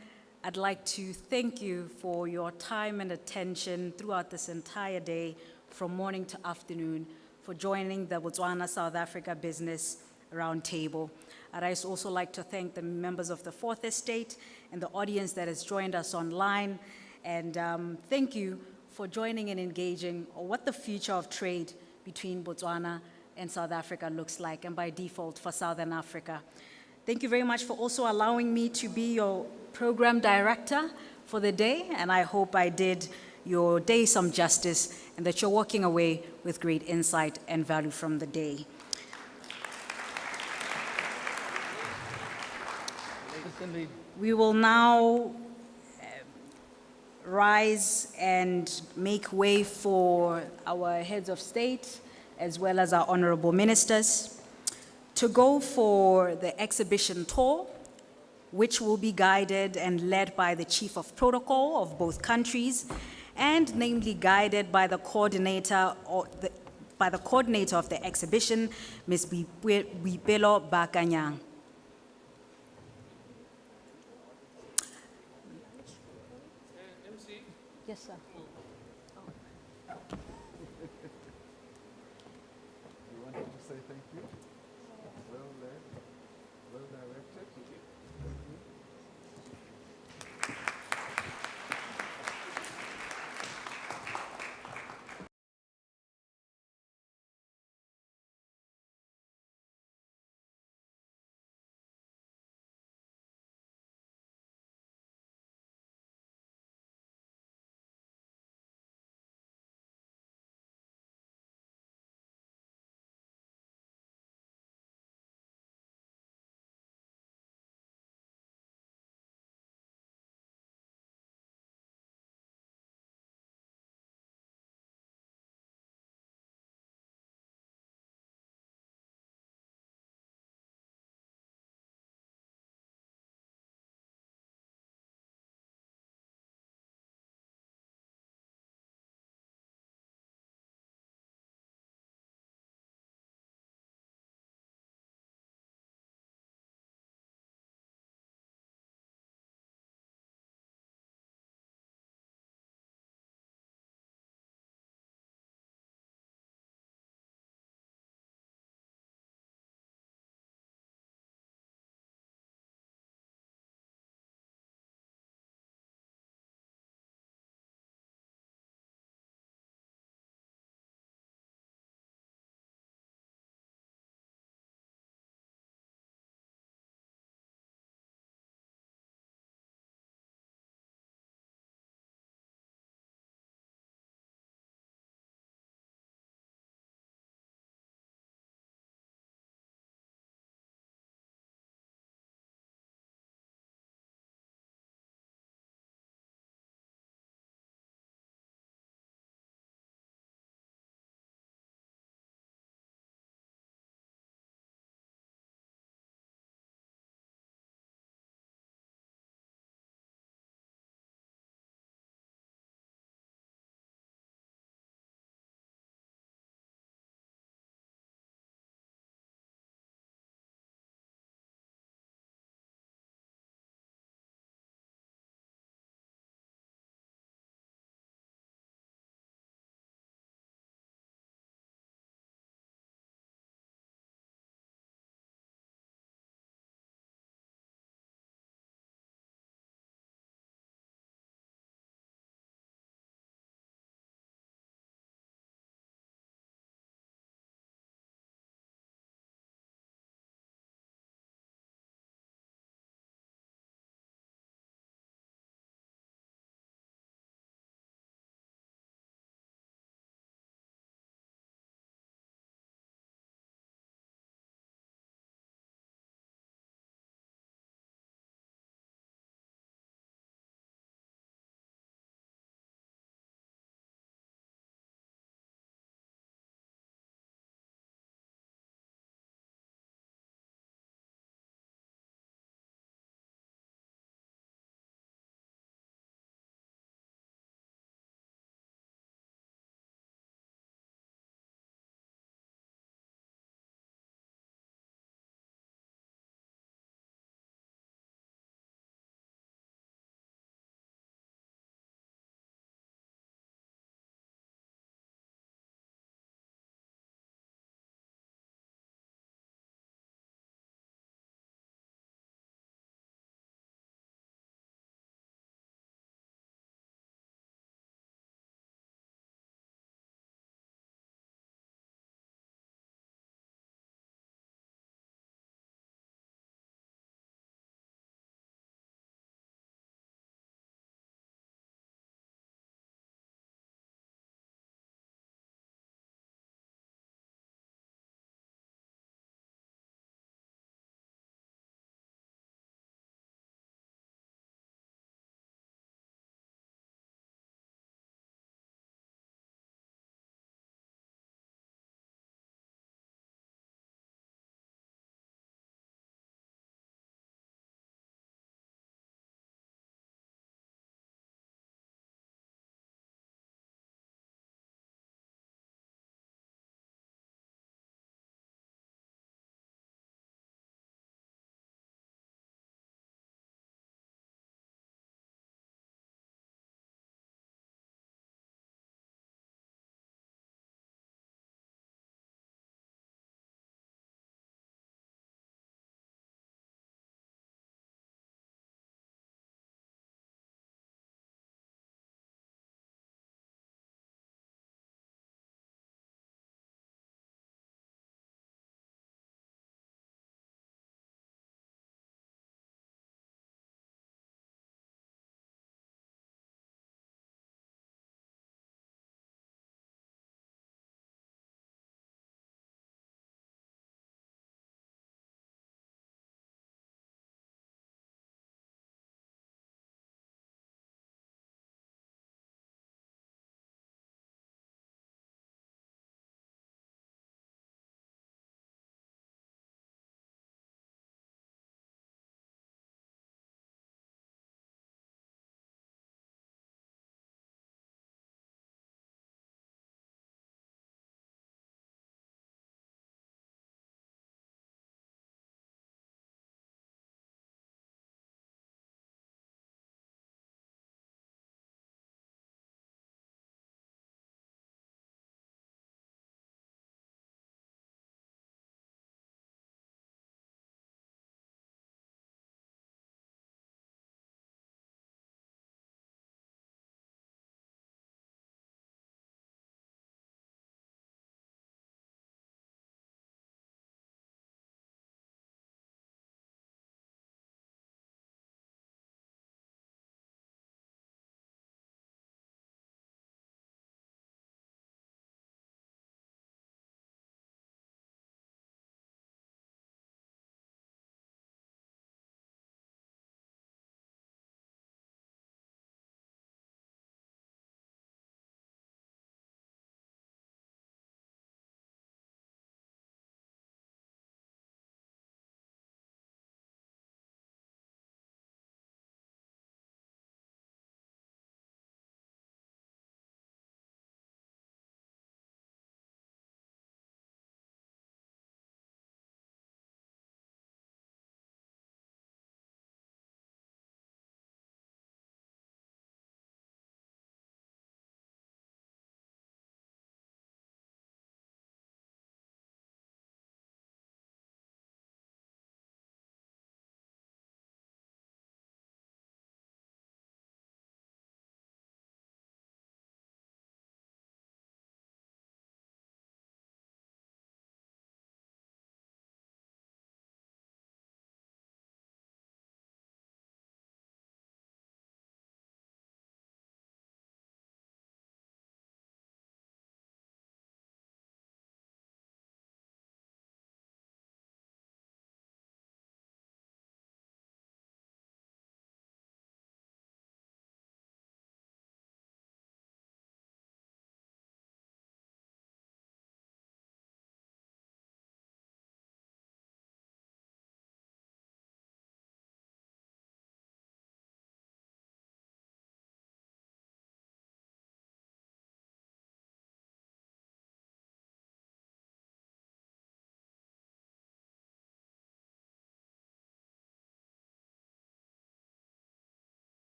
I'd like to thank you for your time and attention throughout this entire day, from morning to afternoon, for joining the Botswana-South Africa Business Roundtable. I'd also like to thank the members of the Fourth Estate and the audience that has joined us online. And thank you for joining and engaging on what the future of trade between Botswana and South Africa looks like, and by default for Southern Africa. Thank you very much for also allowing me to be your program director for the day, and I hope I did your day some justice and that you're walking away with great insight and value from the day. We will now rise and make way for our heads of state as well as our honorable ministers to go for the exhibition tour, which will be guided and led by the chief of protocol of both countries, and namely guided by the coordinator of the exhibition, Ms. Boipelo Bakanyang. Yes, sir. You wanted to say thank you? Well led, well directed.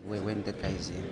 when that guy is here.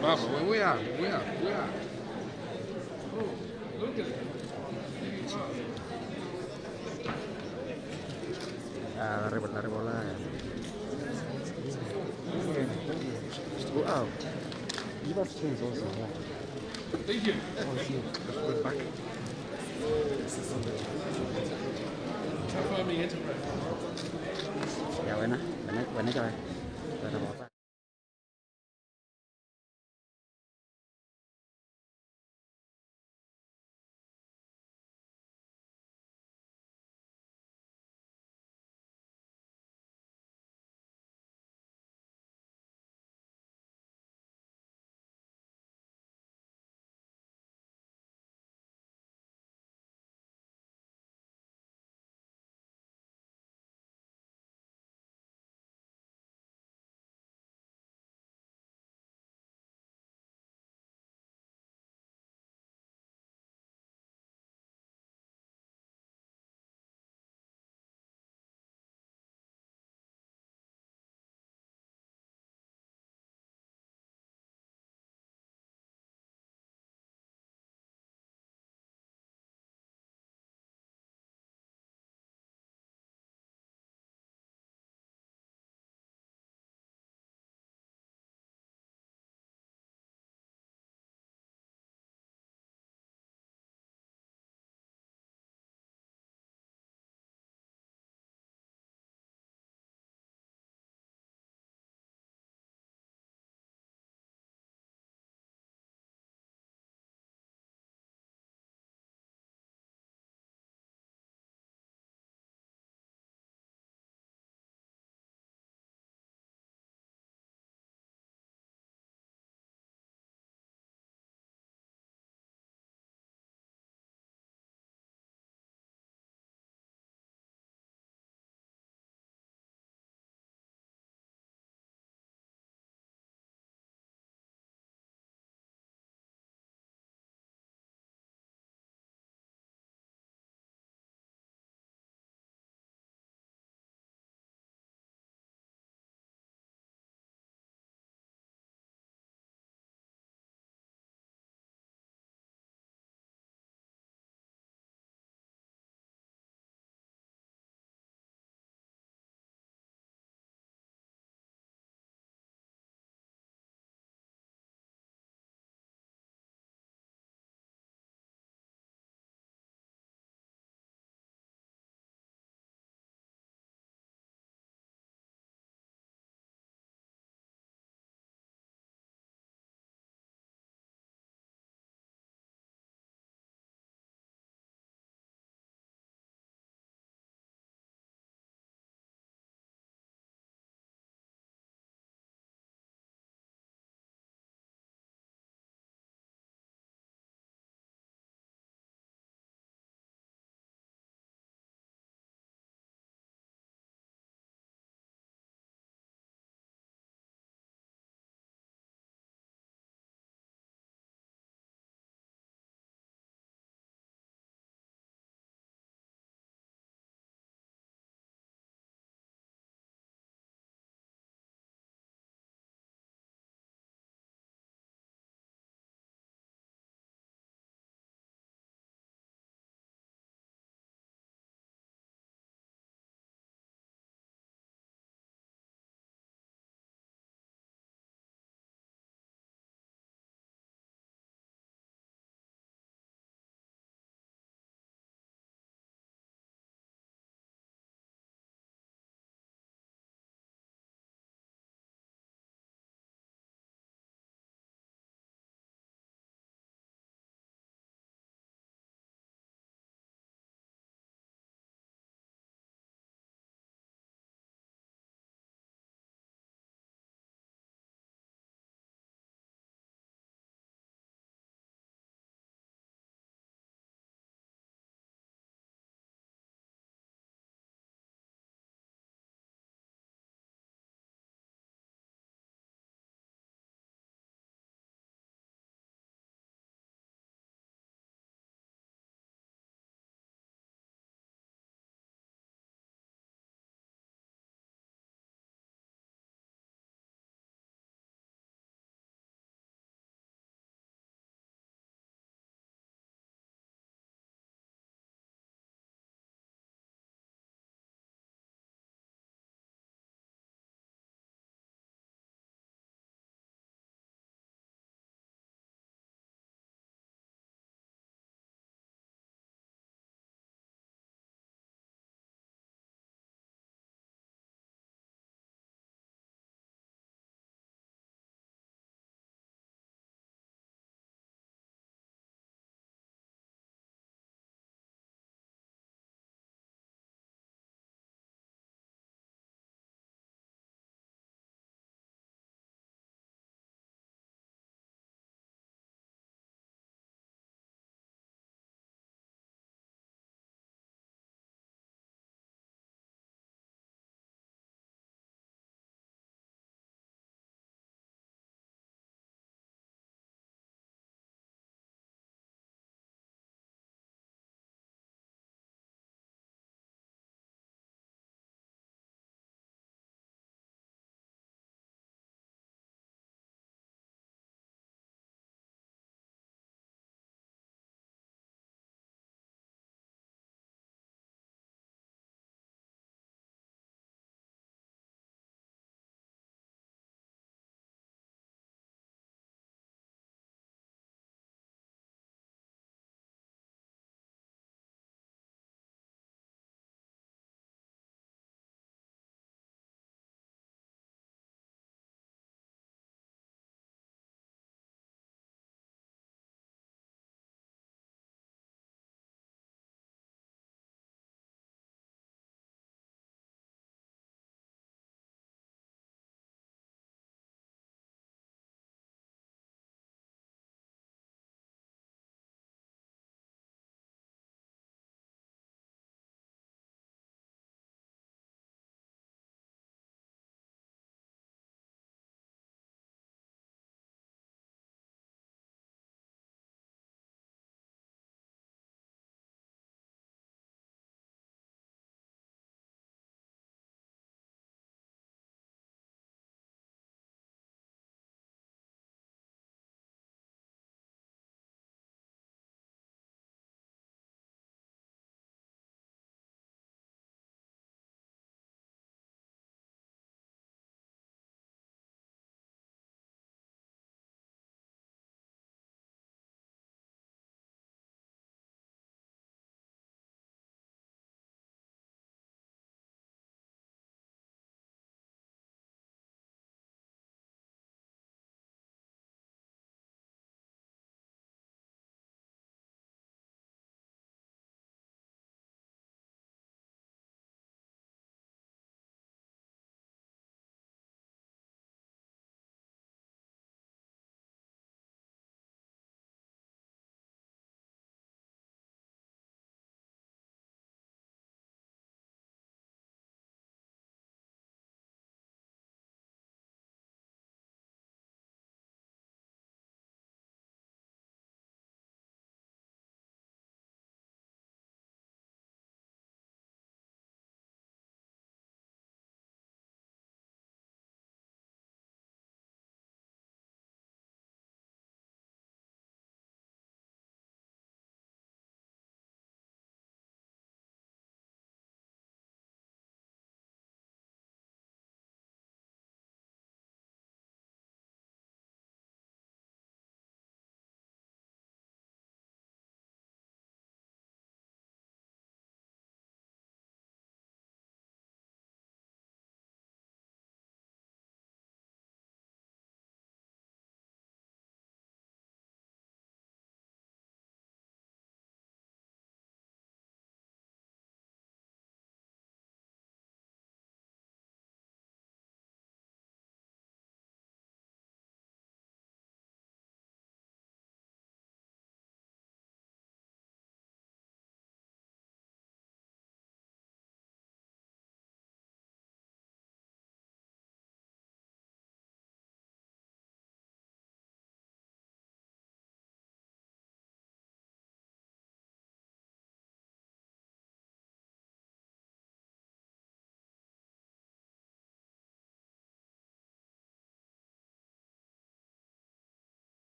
Baba, where we are? Oh, look at it. Lari bola ya. Wow. You have strings also. Yeah. Thank you. Oh, see. Good back. Farming enterprise. Ya, buena. Buena, buena, ya.